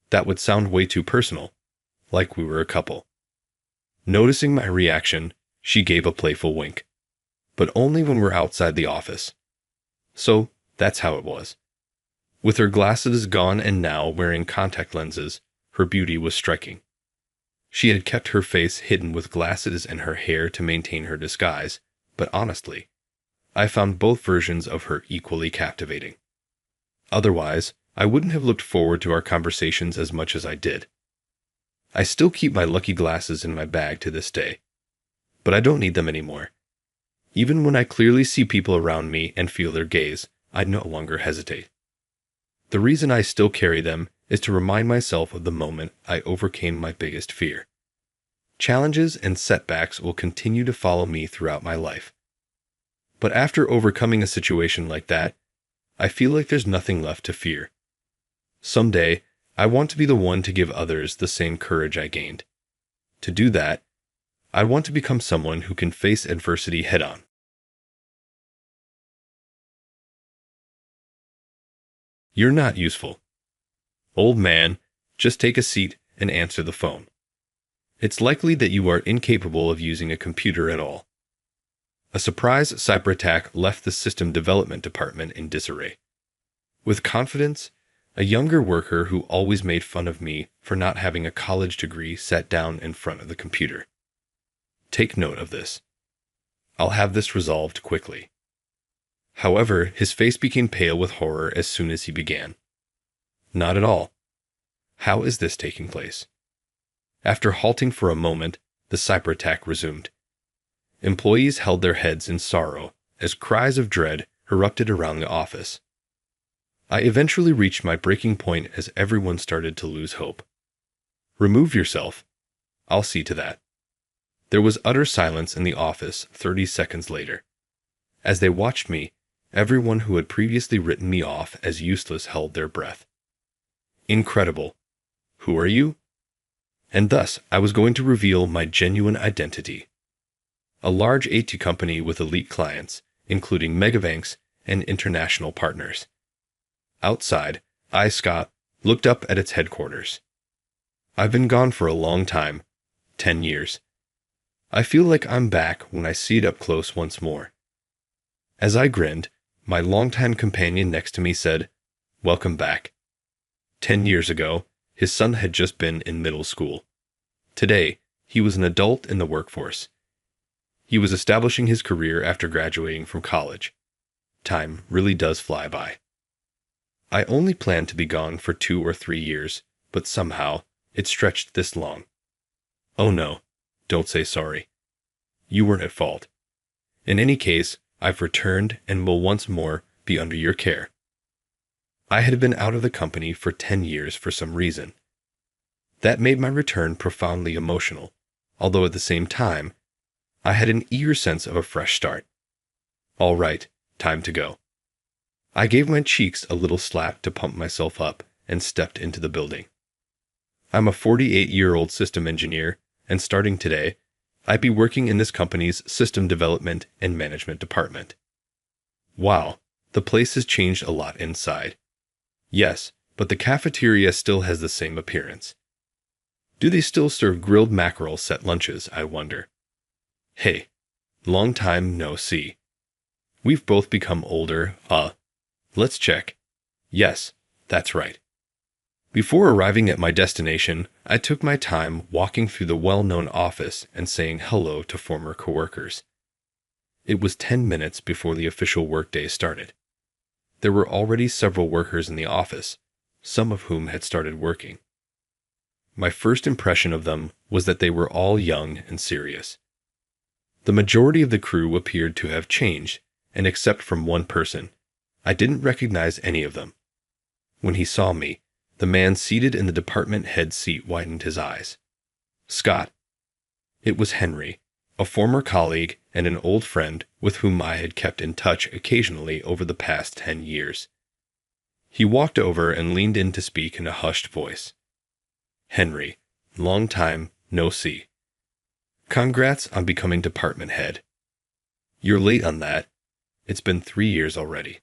That would sound way too personal, like we were a couple. Noticing my reaction, she gave a playful wink. But only when we're outside the office. So, that's how it was. With her glasses gone and now wearing contact lenses, her beauty was striking. She had kept her face hidden with glasses and her hair to maintain her disguise, but honestly, I found both versions of her equally captivating. Otherwise, I wouldn't have looked forward to our conversations as much as I did. I still keep my lucky glasses in my bag to this day, but I don't need them anymore. Even when I clearly see people around me and feel their gaze, I no longer hesitate. The reason I still carry them is to remind myself of the moment I overcame my biggest fear. Challenges and setbacks will continue to follow me throughout my life. But after overcoming a situation like that, I feel like there's nothing left to fear. Someday, I want to be the one to give others the same courage I gained. To do that, I want to become someone who can face adversity head-on. You're not useful. Old man, just take a seat and answer the phone. It's likely that you are incapable of using a computer at all. A surprise cyber attack left the system development department in disarray. With confidence, a younger worker who always made fun of me for not having a college degree sat down in front of the computer. Take note of this. I'll have this resolved quickly. However, his face became pale with horror as soon as he began. Not at all. How is this taking place? After halting for a moment, the cyber attack resumed. Employees held their heads in sorrow as cries of dread erupted around the office. I eventually reached my breaking point as everyone started to lose hope. Remove yourself. I'll see to that. There was utter silence in the office 30 seconds later. As they watched me, everyone who had previously written me off as useless held their breath. Incredible. Who are you? And thus, I was going to reveal my genuine identity. A large IT company with elite clients, including megabanks and international partners. Outside, I, Scott, looked up at its headquarters. I've been gone for a long time, 10 years. I feel like I'm back when I see it up close once more. As I grinned, my longtime companion next to me said, "Welcome back." 10 years ago, his son had just been in middle school. Today, he was an adult in the workforce. He was establishing his career after graduating from college. Time really does fly by. I only planned to be gone for 2 or 3 years, but somehow, it stretched this long. Oh no, don't say sorry. You weren't at fault. In any case, I've returned and will once more be under your care. I had been out of the company for 10 years for some reason. That made my return profoundly emotional, although at the same time, I had an eager sense of a fresh start. All right, time to go. I gave my cheeks a little slap to pump myself up and stepped into the building. I'm a 48-year-old system engineer, and starting today, I'd be working in this company's system development and management department. Wow, the place has changed a lot inside. Yes, but the cafeteria still has the same appearance. Do they still serve grilled mackerel set lunches, I wonder? Hey, long time no see. We've both become older, let's check. Yes, that's right. Before arriving at my destination, I took my time walking through the well-known office and saying hello to former coworkers. It was 10 minutes before the official workday started. There were already several workers in the office, some of whom had started working. My first impression of them was that they were all young and serious. The majority of the crew appeared to have changed, and except from one person, I didn't recognize any of them. When he saw me, the man seated in the department head seat widened his eyes. Scott. It was Henry, a former colleague and an old friend with whom I had kept in touch occasionally over the past 10 years. He walked over and leaned in to speak in a hushed voice. Henry, long time, no see. Congrats on becoming department head. You're late on that. It's been 3 years already.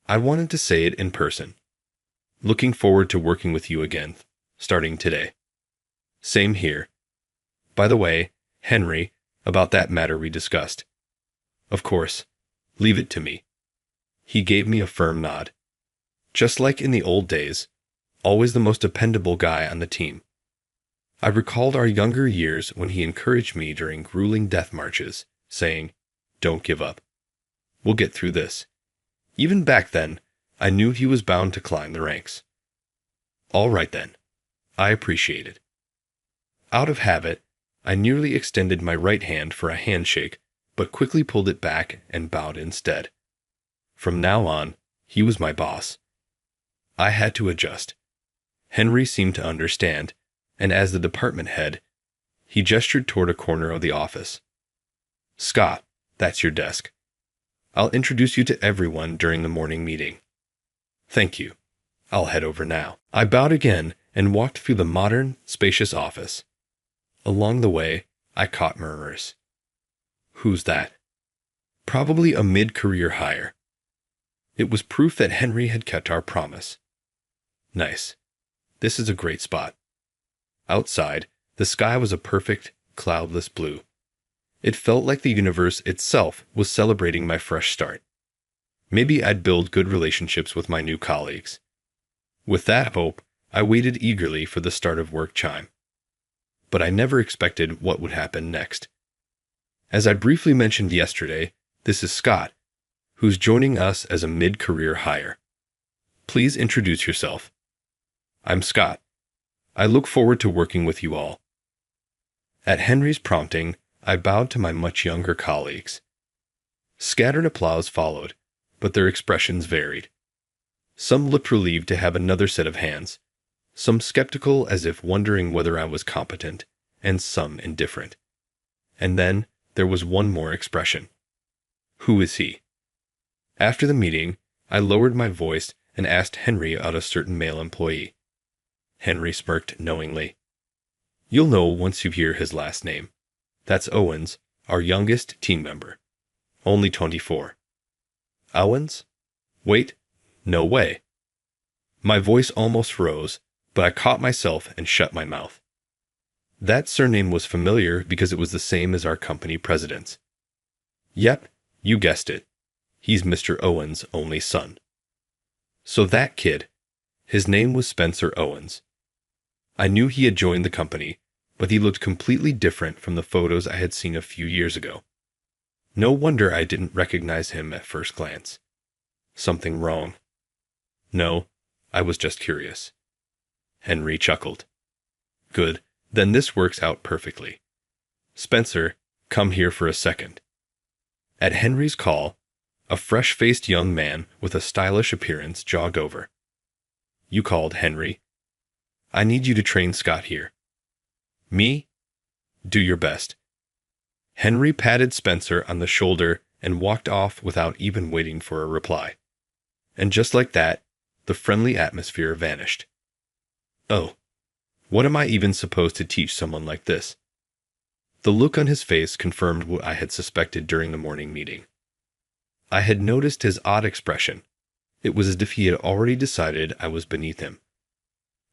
I wanted to say it in person. Looking forward to working with you again, starting today. Same here. By the way, Henry, about that matter we discussed. Of course, leave it to me. He gave me a firm nod. Just like in the old days, always the most dependable guy on the team. I recalled our younger years when he encouraged me during grueling death marches, saying, "Don't give up. We'll get through this." Even back then, I knew he was bound to climb the ranks. All right then. I appreciate it. Out of habit, I nearly extended my right hand for a handshake, but quickly pulled it back and bowed instead. From now on, he was my boss. I had to adjust. Henry seemed to understand, and as the department head, he gestured toward a corner of the office. Scott, that's your desk. I'll introduce you to everyone during the morning meeting. Thank you. I'll head over now. I bowed again and walked through the modern, spacious office. Along the way, I caught murmurs. Who's that? Probably a mid-career hire. It was proof that Henry had kept our promise. Nice. This is a great spot. Outside, the sky was a perfect, cloudless blue. It felt like the universe itself was celebrating my fresh start. Maybe I'd build good relationships with my new colleagues. With that hope, I waited eagerly for the start of work chime. But I never expected what would happen next. As I briefly mentioned yesterday, this is Scott, who's joining us as a mid-career hire. Please introduce yourself. I'm Scott. I look forward to working with you all. At Henry's prompting, I bowed to my much younger colleagues. Scattered applause followed, but their expressions varied. Some looked relieved to have another set of hands, some skeptical as if wondering whether I was competent, and some indifferent. And then there was one more expression. Who is he? After the meeting, I lowered my voice and asked Henry about a certain male employee. Henry smirked knowingly. You'll know once you hear his last name. That's Owens, our youngest team member. Only 24. Owens? Wait, no way. My voice almost rose, but I caught myself and shut my mouth. That surname was familiar because it was the same as our company president's. Yep, you guessed it. He's Mr. Owens' only son. So that kid, his name was Spencer Owens. I knew he had joined the company, but he looked completely different from the photos I had seen a few years ago. No wonder I didn't recognize him at first glance. Something wrong. No, I was just curious. Henry chuckled. Good, then this works out perfectly. Spencer, come here for a second. At Henry's call, a fresh-faced young man with a stylish appearance jogged over. You called, Henry. I need you to train Scott here. Me? Do your best. Henry patted Spencer on the shoulder and walked off without even waiting for a reply. And just like that, the friendly atmosphere vanished. Oh, what am I even supposed to teach someone like this? The look on his face confirmed what I had suspected during the morning meeting. I had noticed his odd expression. It was as if he had already decided I was beneath him.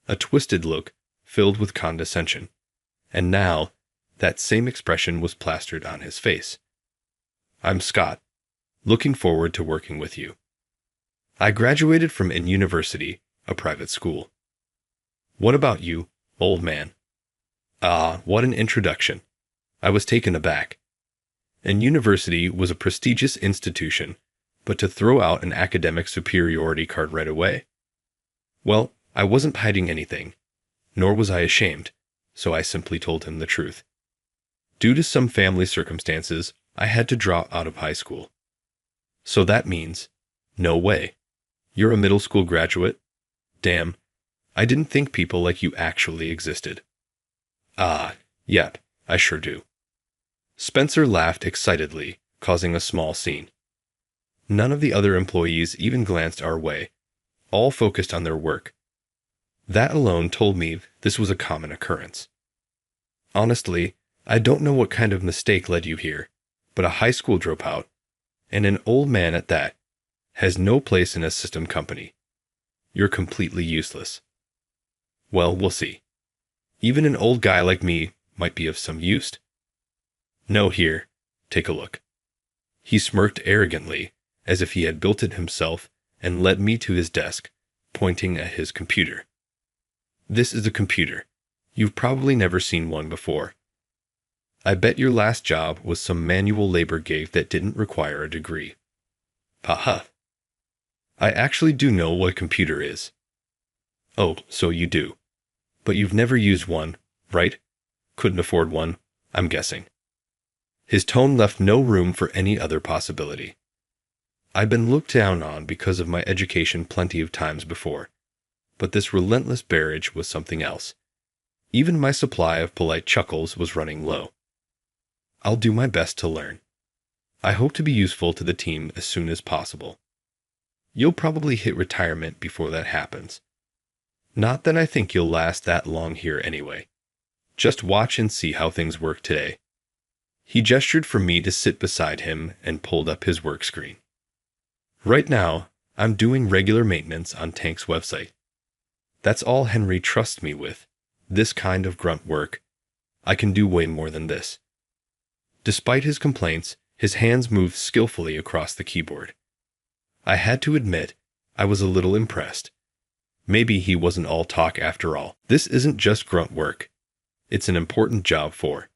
A twisted look, filled with condescension. And now, that same expression was plastered on his face. I'm Scott. Looking forward to working with you. I graduated from an university, a private school. What about you, old man? Ah, what an introduction. I was taken aback. An university was a prestigious institution, but to throw out an academic superiority card right away? Well, I wasn't hiding anything. Nor was I ashamed, so I simply told him the truth. Due to some family circumstances, I had to drop out of high school. So that means, no way. You're a middle school graduate? Damn, I didn't think people like you actually existed. Ah, yep, I sure do. Spencer laughed excitedly, causing a small scene. None of the other employees even glanced our way, all focused on their work. That alone told me this was a common occurrence. Honestly, I don't know what kind of mistake led you here, but a high school dropout, and an old man at that, has no place in a system company. You're completely useless. Well, we'll see. Even an old guy like me might be of some use. No, here, take a look. He smirked arrogantly, as if he had built it himself, and led me to his desk, pointing at his computer. This is a computer. You've probably never seen one before. I bet your last job was some manual labor gig that didn't require a degree. Haha. I actually do know what a computer is. Oh, so you do. But you've never used one, right? Couldn't afford one, I'm guessing. His tone left no room for any other possibility. I've been looked down on because of my education plenty of times before, but this relentless barrage was something else. Even my supply of polite chuckles was running low. I'll do my best to learn. I hope to be useful to the team as soon as possible. You'll probably hit retirement before that happens. Not that I think you'll last that long here anyway. Just watch and see how things work today. He gestured for me to sit beside him and pulled up his work screen. Right now, I'm doing regular maintenance on Tank's website. That's all Henry trusts me with, this kind of grunt work. I can do way more than this. Despite his complaints, his hands moved skillfully across the keyboard. I had to admit, I was a little impressed. Maybe he wasn't all talk after all. This isn't just grunt work. It's an important job for.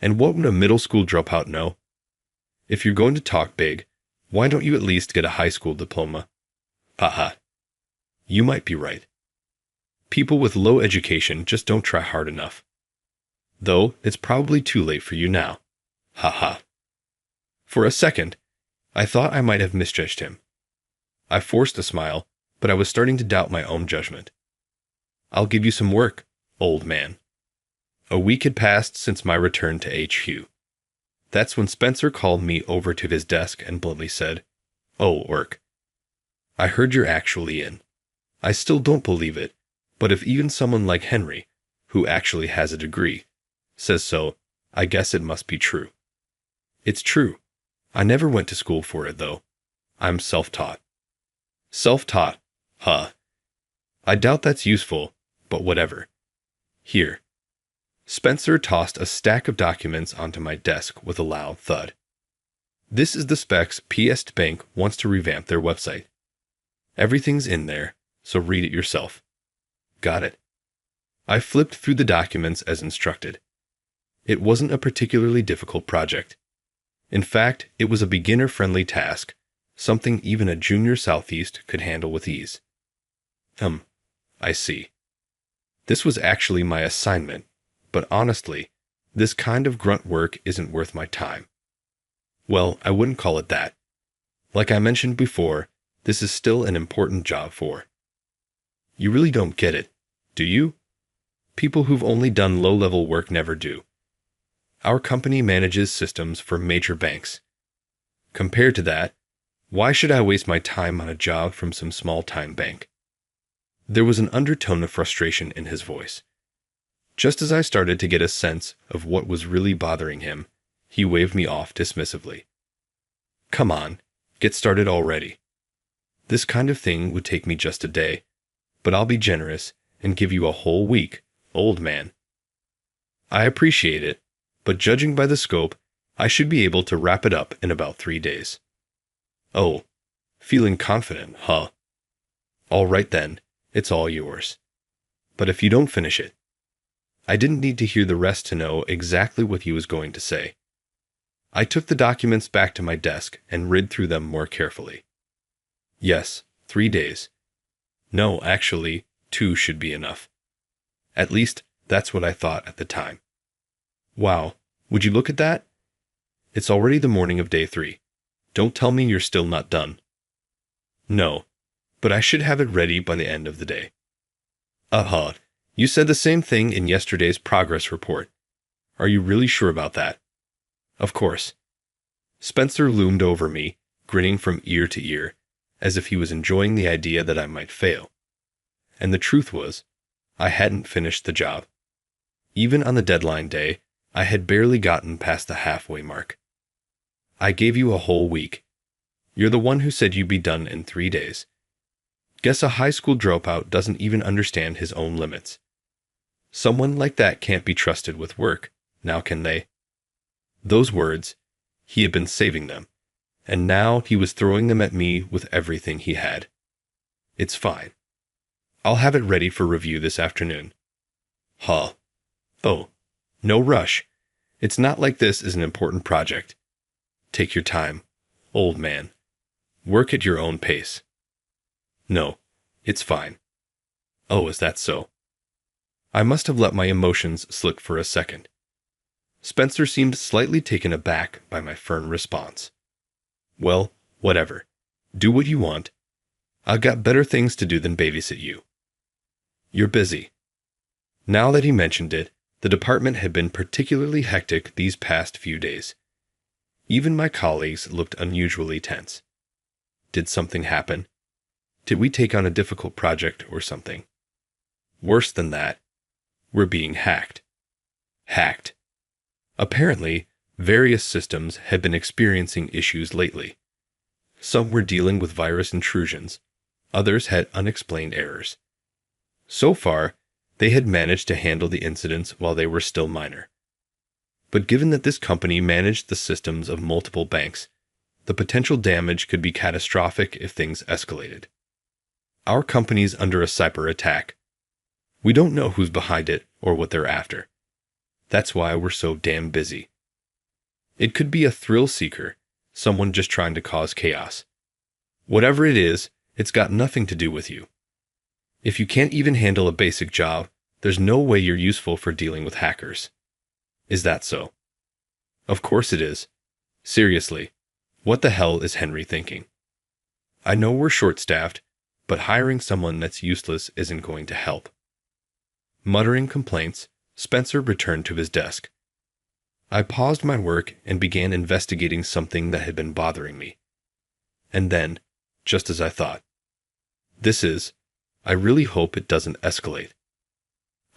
And what would a middle school dropout know? If you're going to talk big, why don't you at least get a high school diploma? Haha. You might be right. People with low education just don't try hard enough. Though it's probably too late for you now. Haha. For a second, I thought I might have misjudged him. I forced a smile, but I was starting to doubt my own judgment. I'll give you some work, old man. A week had passed since my return to HQ. That's when Spencer called me over to his desk and bluntly said, "Oh, work. I heard you're actually in. I still don't believe it, but if even someone like Henry, who actually has a degree, says so, I guess it must be true." It's true. I never went to school for it, though. I'm self-taught. Self-taught? Huh. I doubt that's useful, but whatever. Here. Spencer tossed a stack of documents onto my desk with a loud thud. This is the specs PS Bank wants to revamp their website. Everything's in there, so read it yourself. Got it. I flipped through the documents as instructed. It wasn't a particularly difficult project. In fact, it was a beginner-friendly task, something even a junior Southeast could handle with ease. I see. This was actually my assignment, but honestly, this kind of grunt work isn't worth my time. Well, I wouldn't call it that. Like I mentioned before, this is still an important job for. You really don't get it, do you? People who've only done low-level work never do. Our company manages systems for major banks. Compared to that, why should I waste my time on a job from some small-time bank? There was an undertone of frustration in his voice. Just as I started to get a sense of what was really bothering him, he waved me off dismissively. Come on, get started already. This kind of thing would take me just a day, but I'll be generous and give you a whole week, old man. I appreciate it, but judging by the scope, I should be able to wrap it up in about 3 days. Oh, feeling confident, huh? All right then, it's all yours. But if you don't finish it, I didn't need to hear the rest to know exactly what he was going to say. I took the documents back to my desk and read through them more carefully. Yes, 3 days. No, actually, 2 should be enough. At least, that's what I thought at the time. Wow, would you look at that? It's already the morning of day 3. Don't tell me you're still not done. No, but I should have it ready by the end of the day. You said the same thing in yesterday's progress report. Are you really sure about that? Of course. Spencer loomed over me, grinning from ear to ear, as if he was enjoying the idea that I might fail. And the truth was, I hadn't finished the job. Even on the deadline day, I had barely gotten past the halfway mark. I gave you a whole week. You're the one who said you'd be done in 3 days. Guess a high school dropout doesn't even understand his own limits. Someone like that can't be trusted with work, now can they? Those words, he had been saving them, and now he was throwing them at me with everything he had. It's fine. I'll have it ready for review this afternoon. Oh, no rush. It's not like this is an important project. Take your time, old man. Work at your own pace. No, it's fine. Oh, is that so? I must have let my emotions slip for a second. Spencer seemed slightly taken aback by my firm response. Well, whatever. Do what you want. I've got better things to do than babysit you. You're busy. Now that he mentioned it, the department had been particularly hectic these past few days. Even my colleagues looked unusually tense. Did something happen? Did we take on a difficult project or something? Worse than that, we're being hacked. Hacked. Apparently, various systems had been experiencing issues lately. Some were dealing with virus intrusions, others had unexplained errors. So far, they had managed to handle the incidents while they were still minor. But given that this company managed the systems of multiple banks, the potential damage could be catastrophic if things escalated. Our company's under a cyber attack. We don't know who's behind it or what they're after. That's why we're so damn busy. It could be a thrill seeker, someone just trying to cause chaos. Whatever it is, it's got nothing to do with you. If you can't even handle a basic job, there's no way you're useful for dealing with hackers. Is that so? Of course it is. Seriously, what the hell is Henry thinking? I know we're short-staffed, but hiring someone that's useless isn't going to help. Muttering complaints, Spencer returned to his desk. I paused my work and began investigating something that had been bothering me. And then, just as I thought, I really hope it doesn't escalate.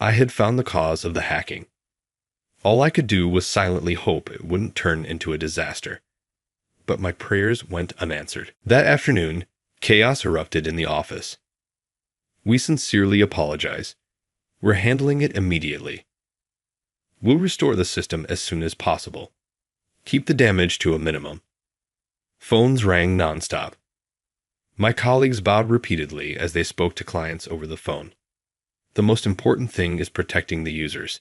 I had found the cause of the hacking. All I could do was silently hope it wouldn't turn into a disaster. But my prayers went unanswered. That afternoon, chaos erupted in the office. We sincerely apologize. We're handling it immediately. We'll restore the system as soon as possible. Keep the damage to a minimum. Phones rang nonstop. My colleagues bowed repeatedly as they spoke to clients over the phone. The most important thing is protecting the users.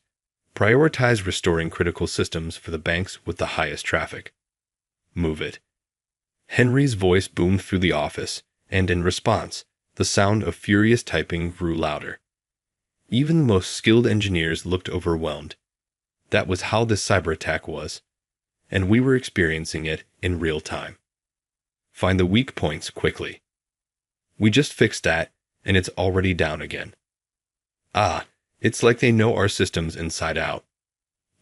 Prioritize restoring critical systems for the banks with the highest traffic. Move it. Henry's voice boomed through the office, and in response, the sound of furious typing grew louder. Even the most skilled engineers looked overwhelmed. That was how this cyber attack was, and we were experiencing it in real time. Find the weak points quickly. We just fixed that, and it's already down again. It's like they know our systems inside out.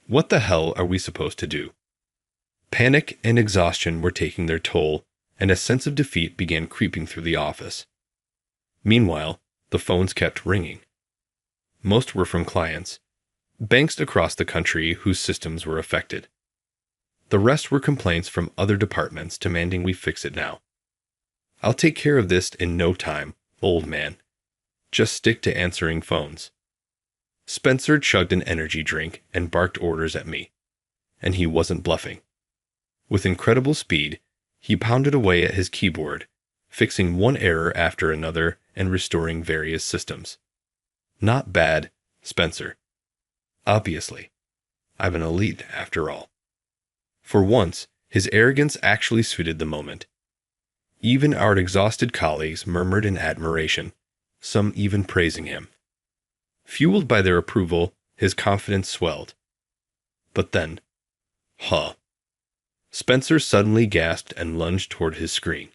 What the hell are we supposed to do? Panic and exhaustion were taking their toll, and a sense of defeat began creeping through the office. Meanwhile, the phones kept ringing. Most were from clients, banks across the country whose systems were affected. The rest were complaints from other departments demanding we fix it now. I'll take care of this in no time, old man. Just stick to answering phones. Spencer chugged an energy drink and barked orders at me, and he wasn't bluffing. With incredible speed, he pounded away at his keyboard, fixing one error after another and restoring various systems. Not bad, Spencer. Obviously. I'm an elite after all. For once, his arrogance actually suited the moment. Even our exhausted colleagues murmured in admiration, some even praising him. Fueled by their approval, his confidence swelled. But then, Spencer suddenly gasped and lunged toward his screen.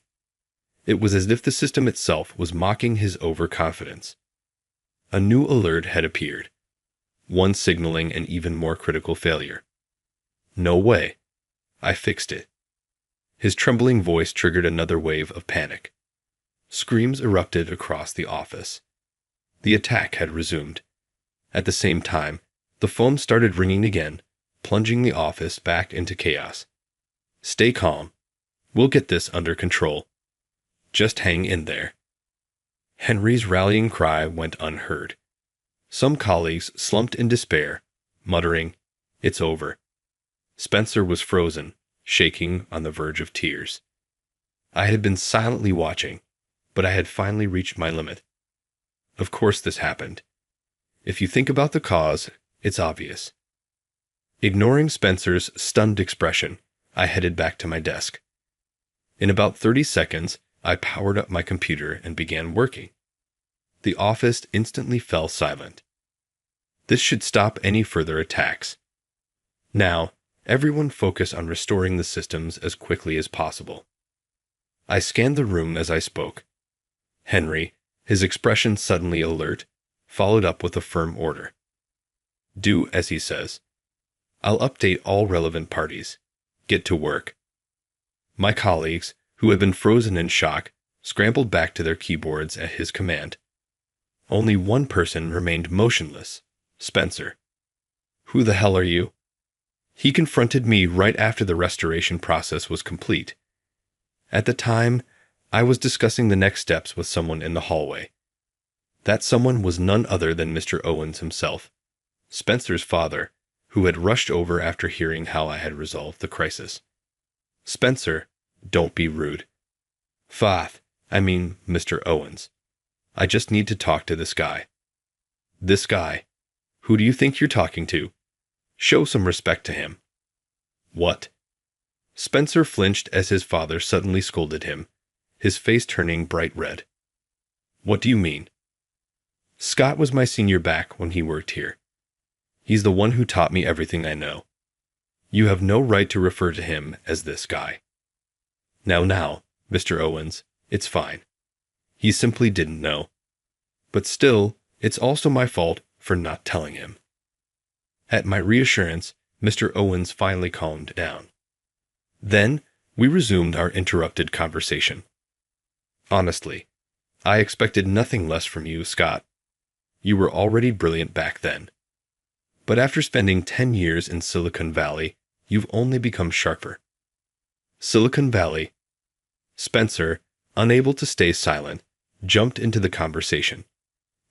It was as if the system itself was mocking his overconfidence. A new alert had appeared, one signaling an even more critical failure. No way. I fixed it. His trembling voice triggered another wave of panic. Screams erupted across the office. The attack had resumed. At the same time, the phone started ringing again, plunging the office back into chaos. Stay calm. We'll get this under control. Just hang in there. Henry's rallying cry went unheard. Some colleagues slumped in despair, muttering, "It's over." Spencer was frozen, shaking on the verge of tears. I had been silently watching, but I had finally reached my limit. Of course this happened. If you think about the cause, it's obvious. Ignoring Spencer's stunned expression, I headed back to my desk. In about 30 seconds, I powered up my computer and began working. The office instantly fell silent. This should stop any further attacks. Now, everyone focus on restoring the systems as quickly as possible. I scanned the room as I spoke. Henry, his expression suddenly alert, followed up with a firm order. Do as he says. I'll update all relevant parties. Get to work. My colleagues, who had been frozen in shock, scrambled back to their keyboards at his command. Only one person remained motionless, Spencer. Who the hell are you? He confronted me right after the restoration process was complete. At the time, I was discussing the next steps with someone in the hallway. That someone was none other than Mr. Owens himself, Spencer's father, who had rushed over after hearing how I had resolved the crisis. Spencer, don't be rude. Mr. Owens. I just need to talk to this guy. This guy? Who do you think you're talking to? Show some respect to him. What? Spencer flinched as his father suddenly scolded him, his face turning bright red. What do you mean? Scott was my senior back when he worked here. He's the one who taught me everything I know. You have no right to refer to him as this guy. Now, Mr. Owens, it's fine. He simply didn't know. But still, it's also my fault for not telling him. At my reassurance, Mr. Owens finally calmed down. Then, we resumed our interrupted conversation. Honestly, I expected nothing less from you, Scott. You were already brilliant back then. But after spending 10 years in Silicon Valley, you've only become sharper. Silicon Valley. Spencer, unable to stay silent, jumped into the conversation.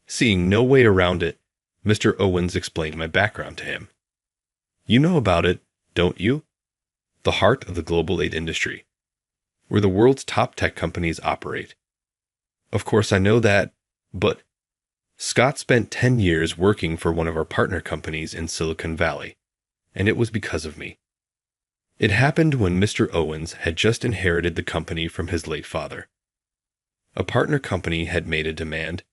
Seeing no way around it, Mr. Owens explained my background to him. You know about it, don't you? The heart of the global aid industry, where the world's top tech companies operate. Of course I know that, but Scott spent 10 years working for one of our partner companies in Silicon Valley, and it was because of me. It happened when Mr. Owens had just inherited the company from his late father. A partner company had made a demand.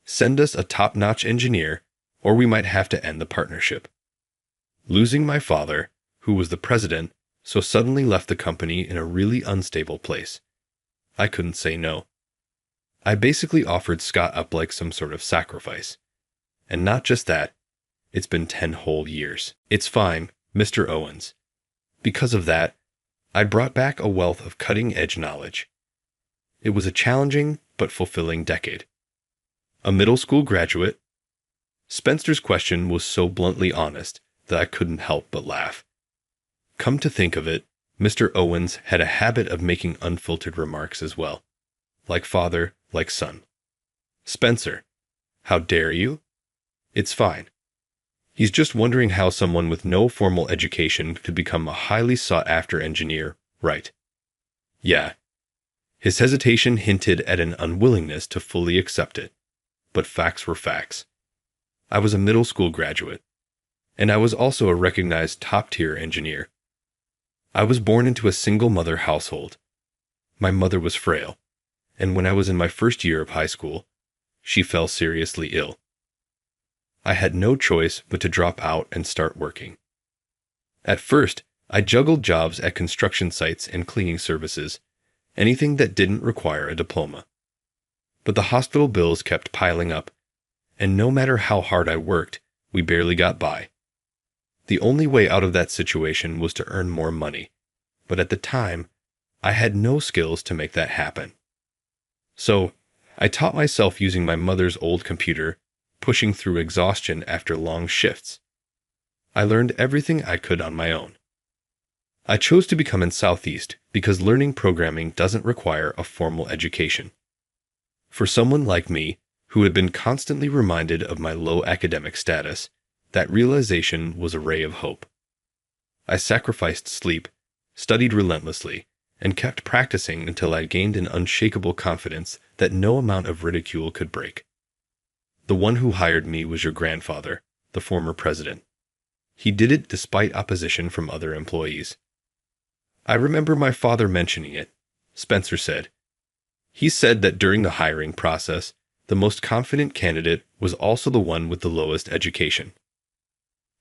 Send us a top-notch engineer, or we might have to end the partnership. Losing my father, who was the president, so suddenly left the company in a really unstable place. I couldn't say no. I basically offered Scott up like some sort of sacrifice. And not just that, it's been 10 whole years. It's fine, Mr. Owens. Because of that, I brought back a wealth of cutting-edge knowledge. It was a challenging but fulfilling decade. A middle school graduate? Spencer's question was so bluntly honest that I couldn't help but laugh. Come to think of it, Mr. Owens had a habit of making unfiltered remarks as well. Like father, like son. Spencer, how dare you? It's fine. He's just wondering how someone with no formal education could become a highly sought-after engineer, right? Yeah. His hesitation hinted at an unwillingness to fully accept it. But facts were facts. I was a middle school graduate, and I was also a recognized top-tier engineer. I was born into a single-mother household. My mother was frail, and when I was in my first year of high school, she fell seriously ill. I had no choice but to drop out and start working. At first, I juggled jobs at construction sites and cleaning services, anything that didn't require a diploma. But the hospital bills kept piling up, and no matter how hard I worked, we barely got by. The only way out of that situation was to earn more money, but at the time, I had no skills to make that happen. So, I taught myself using my mother's old computer, pushing through exhaustion after long shifts. I learned everything I could on my own. I chose to become in Southeast because learning programming doesn't require a formal education. For someone like me, who had been constantly reminded of my low academic status, that realization was a ray of hope. I sacrificed sleep, studied relentlessly, and kept practicing until I gained an unshakable confidence that no amount of ridicule could break. The one who hired me was your grandfather, the former president. He did it despite opposition from other employees. I remember my father mentioning it. Spencer said. He said that during the hiring process, the most confident candidate was also the one with the lowest education.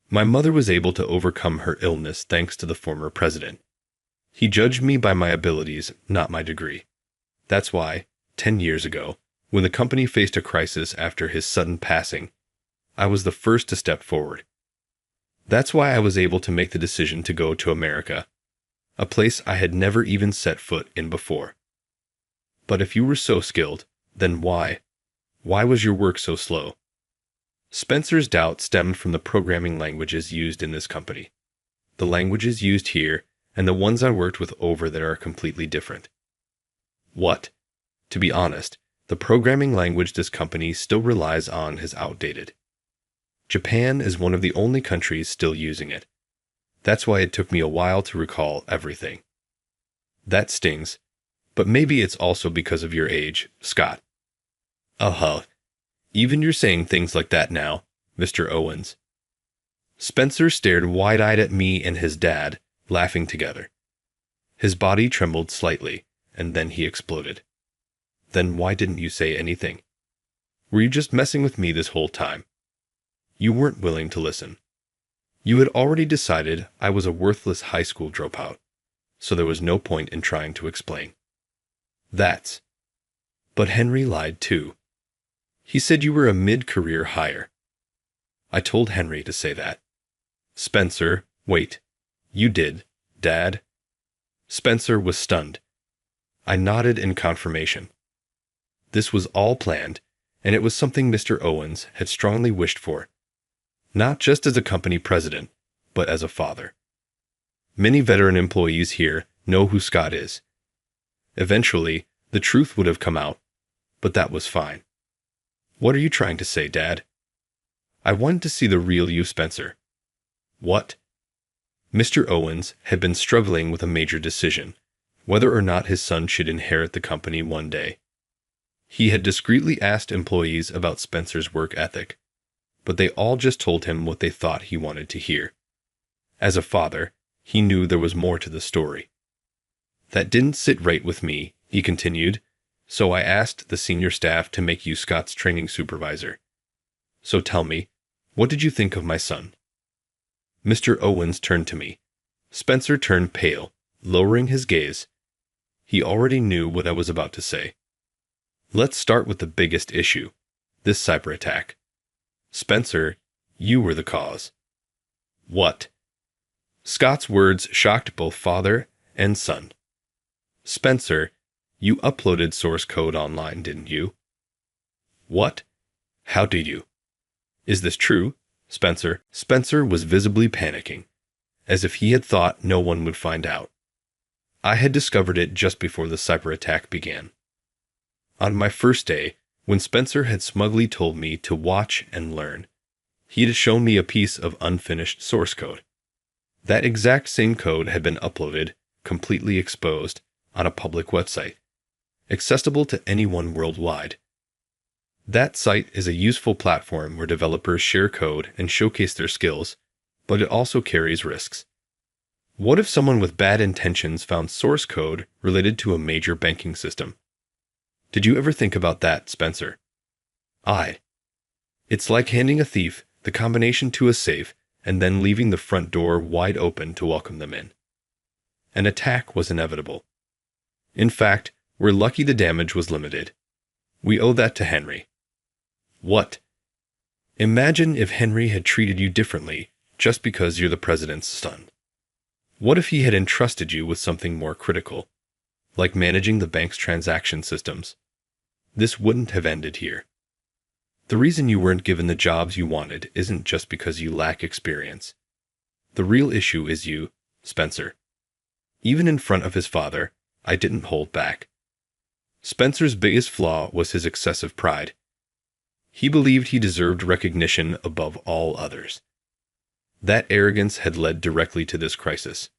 My mother was able to overcome her illness thanks to the former president. He judged me by my abilities, not my degree. That's why, 10 years ago, when the company faced a crisis after his sudden passing, I was the first to step forward. That's why I was able to make the decision to go to America, a place I had never even set foot in before. But if you were so skilled, then why? Why was your work so slow? Spencer's doubt stemmed from the programming languages used in this company. The languages used here and the ones I worked with over there are completely different. What? To be honest, the programming language this company still relies on is outdated. Japan is one of the only countries still using it. That's why it took me a while to recall everything. That stings, but maybe it's also because of your age, Scott. Even you're saying things like that now, Mr. Owens. Spencer stared wide-eyed at me and his dad, laughing together. His body trembled slightly, and then he exploded. Then why didn't you say anything? Were you just messing with me this whole time? You weren't willing to listen. You had already decided I was a worthless high school dropout, so there was no point in trying to explain. But Henry lied too. He said you were a mid-career hire. I told Henry to say that. Spencer, wait. You did, Dad? Spencer was stunned. I nodded in confirmation. This was all planned, and it was something Mr. Owens had strongly wished for. Not just as a company president, but as a father. Many veteran employees here know who Scott is. Eventually, the truth would have come out, but that was fine. What are you trying to say, Dad? I wanted to see the real you, Spencer. What? Mr. Owens had been struggling with a major decision, whether or not his son should inherit the company one day. He had discreetly asked employees about Spencer's work ethic, but they all just told him what they thought he wanted to hear. As a father, he knew there was more to the story. That didn't sit right with me, he continued, so I asked the senior staff to make you Scott's training supervisor. So tell me, what did you think of my son? Mr. Owens turned to me. Spencer turned pale, lowering his gaze. He already knew what I was about to say. Let's start with the biggest issue, this cyber attack. Spencer, you were the cause. What? Scott's words shocked both father and son. Spencer, you uploaded source code online, didn't you? What? How did you? Is this true, Spencer? Spencer was visibly panicking, as if he had thought no one would find out. I had discovered it just before the cyber attack began. On my first day, when Spencer had smugly told me to watch and learn, he had shown me a piece of unfinished source code. That exact same code had been uploaded, completely exposed, on a public website, accessible to anyone worldwide. That site is a useful platform where developers share code and showcase their skills, but it also carries risks. What if someone with bad intentions found source code related to a major banking system? Did you ever think about that, Spencer? It's like handing a thief the combination to a safe, and then leaving the front door wide open to welcome them in. An attack was inevitable. In fact, we're lucky the damage was limited. We owe that to Henry. What? Imagine if Henry had treated you differently just because you're the president's son. What if he had entrusted you with something more critical, like managing the bank's transaction systems? This wouldn't have ended here. The reason you weren't given the jobs you wanted isn't just because you lack experience. The real issue is you, Spencer. Even in front of his father, I didn't hold back. Spencer's biggest flaw was his excessive pride. He believed he deserved recognition above all others. That arrogance had led directly to this crisis.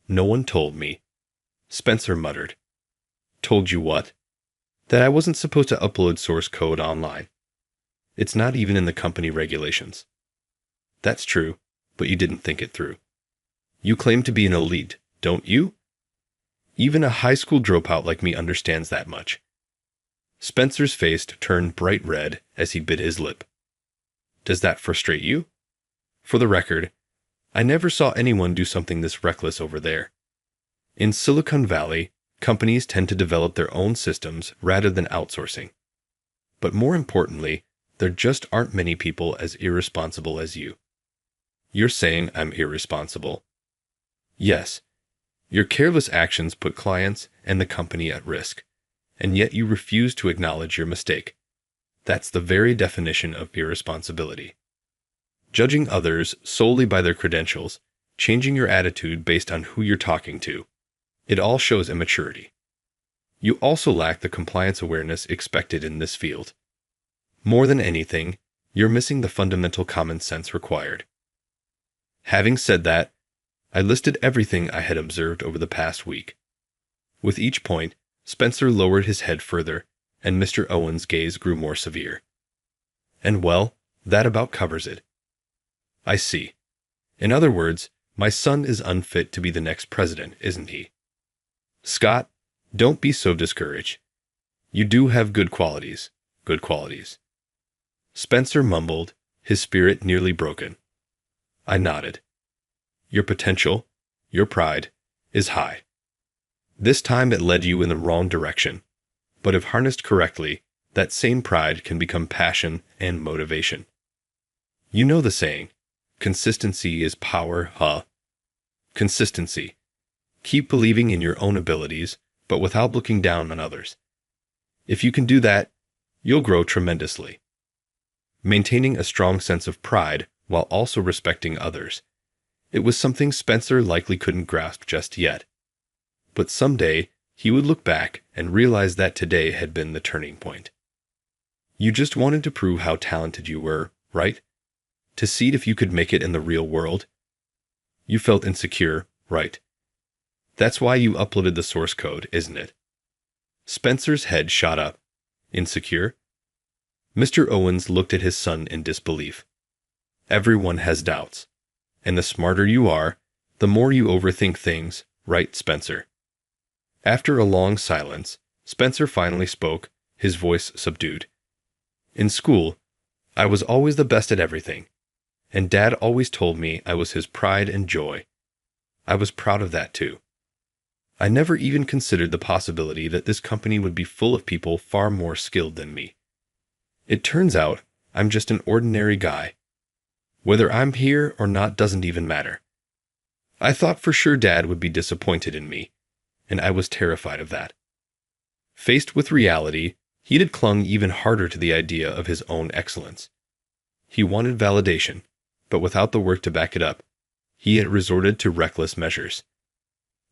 No one told me. Spencer muttered. Told you what? That I wasn't supposed to upload source code online. It's not even in the company regulations. That's true, but you didn't think it through. You claim to be an elite, don't you? Even a high school dropout like me understands that much. Spencer's face turned bright red as he bit his lip. Does that frustrate you? For the record, I never saw anyone do something this reckless over there. In Silicon Valley, companies tend to develop their own systems rather than outsourcing. But more importantly, there just aren't many people as irresponsible as you. You're saying I'm irresponsible. Yes, your careless actions put clients and the company at risk, and yet you refuse to acknowledge your mistake. That's the very definition of irresponsibility. Judging others solely by their credentials, changing your attitude based on who you're talking to, it all shows immaturity. You also lack the compliance awareness expected in this field. More than anything, you're missing the fundamental common sense required. Having said that, I listed everything I had observed over the past week. With each point, Spencer lowered his head further, and Mr. Owen's gaze grew more severe. And well, that about covers it. I see. In other words, my son is unfit to be the next president, isn't he? Scott, don't be so discouraged. You do have good qualities. Good qualities. Spencer mumbled, his spirit nearly broken. I nodded. Your potential, your pride, is high. This time it led you in the wrong direction, but if harnessed correctly, that same pride can become passion and motivation. You know the saying, consistency is power, huh? Consistency. Keep believing in your own abilities, but without looking down on others. If you can do that, you'll grow tremendously. Maintaining a strong sense of pride while also respecting others. It was something Spencer likely couldn't grasp just yet. But someday, he would look back and realize that today had been the turning point. You just wanted to prove how talented you were, right? To see if you could make it in the real world. You felt insecure, right? That's why you uploaded the source code, isn't it? Spencer's head shot up. Insecure? Mr. Owens looked at his son in disbelief. Everyone has doubts. And the smarter you are, the more you overthink things, right, Spencer? After a long silence, Spencer finally spoke, his voice subdued. In school, I was always the best at everything, and Dad always told me I was his pride and joy. I was proud of that too. I never even considered the possibility that this company would be full of people far more skilled than me. It turns out I'm just an ordinary guy. Whether I'm here or not doesn't even matter. I thought for sure Dad would be disappointed in me, and I was terrified of that. Faced with reality, he had clung even harder to the idea of his own excellence. He wanted validation, but without the work to back it up, he had resorted to reckless measures.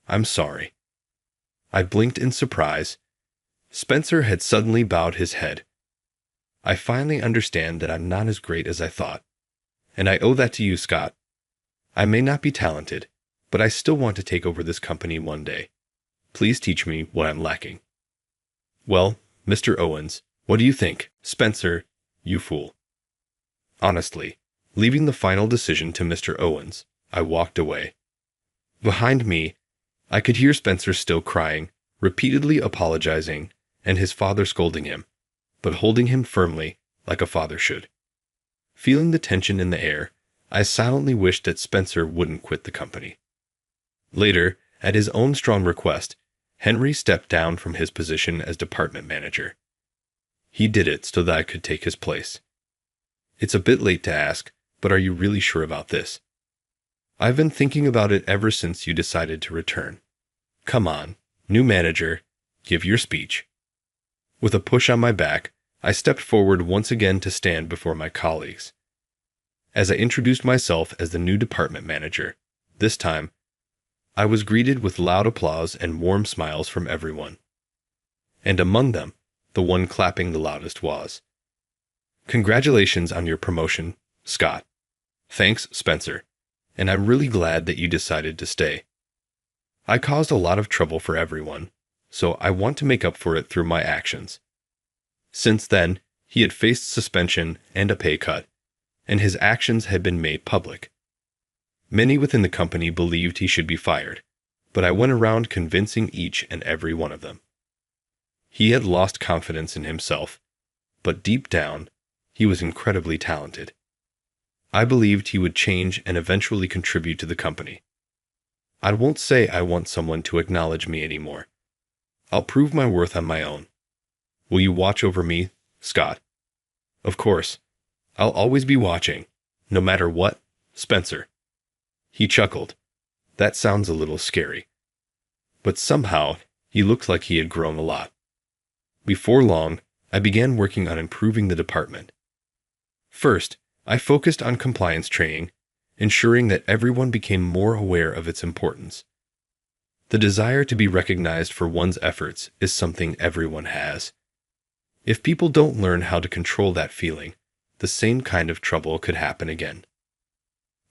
I'm sorry. I blinked in surprise. Spencer had suddenly bowed his head. I finally understand that I'm not as great as I thought. And I owe that to you, Scott. I may not be talented, but I still want to take over this company one day. Please teach me what I'm lacking. Well, Mr. Owens, what do you think? Spencer, you fool. Honestly, leaving the final decision to Mr. Owens, I walked away. Behind me, I could hear Spencer still crying, repeatedly apologizing, and his father scolding him, but holding him firmly like a father should. Feeling the tension in the air, I silently wished that Spencer wouldn't quit the company. Later, at his own strong request, Henry stepped down from his position as department manager. He did it so that I could take his place. It's a bit late to ask, but are you really sure about this? I've been thinking about it ever since you decided to return. Come on, new manager, give your speech. With a push on my back, I stepped forward once again to stand before my colleagues. As I introduced myself as the new department manager, this time, I was greeted with loud applause and warm smiles from everyone. And among them, the one clapping the loudest was, "Congratulations on your promotion, Scott. Thanks, Spencer. And I'm really glad that you decided to stay. I caused a lot of trouble for everyone, so I want to make up for it through my actions." Since then, he had faced suspension and a pay cut, and his actions had been made public. Many within the company believed he should be fired, but I went around convincing each and every one of them. He had lost confidence in himself, but deep down, he was incredibly talented. I believed he would change and eventually contribute to the company. I won't say I want someone to acknowledge me anymore. I'll prove my worth on my own. Will you watch over me, Scott? Of course. I'll always be watching, no matter what, Spencer. He chuckled. That sounds a little scary. But somehow, he looked like he had grown a lot. Before long, I began working on improving the department. First, I focused on compliance training, ensuring that everyone became more aware of its importance. The desire to be recognized for one's efforts is something everyone has. If people don't learn how to control that feeling, the same kind of trouble could happen again.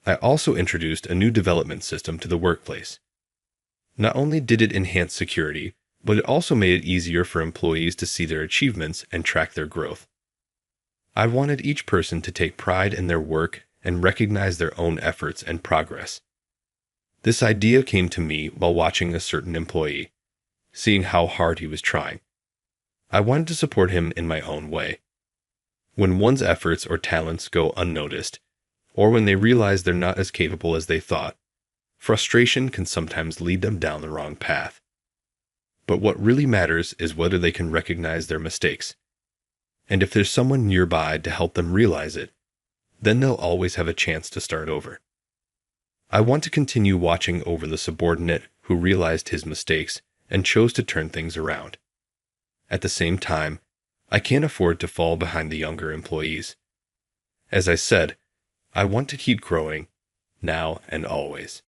I also introduced a new development system to the workplace. Not only did it enhance security, but it also made it easier for employees to see their achievements and track their growth. I wanted each person to take pride in their work and recognize their own efforts and progress. This idea came to me while watching a certain employee, seeing how hard he was trying. I wanted to support him in my own way. When one's efforts or talents go unnoticed, or when they realize they're not as capable as they thought, frustration can sometimes lead them down the wrong path. But what really matters is whether they can recognize their mistakes. And if there's someone nearby to help them realize it, then they'll always have a chance to start over. I want to continue watching over the subordinate who realized his mistakes and chose to turn things around. At the same time, I can't afford to fall behind the younger employees. As I said, I want to keep growing, now and always.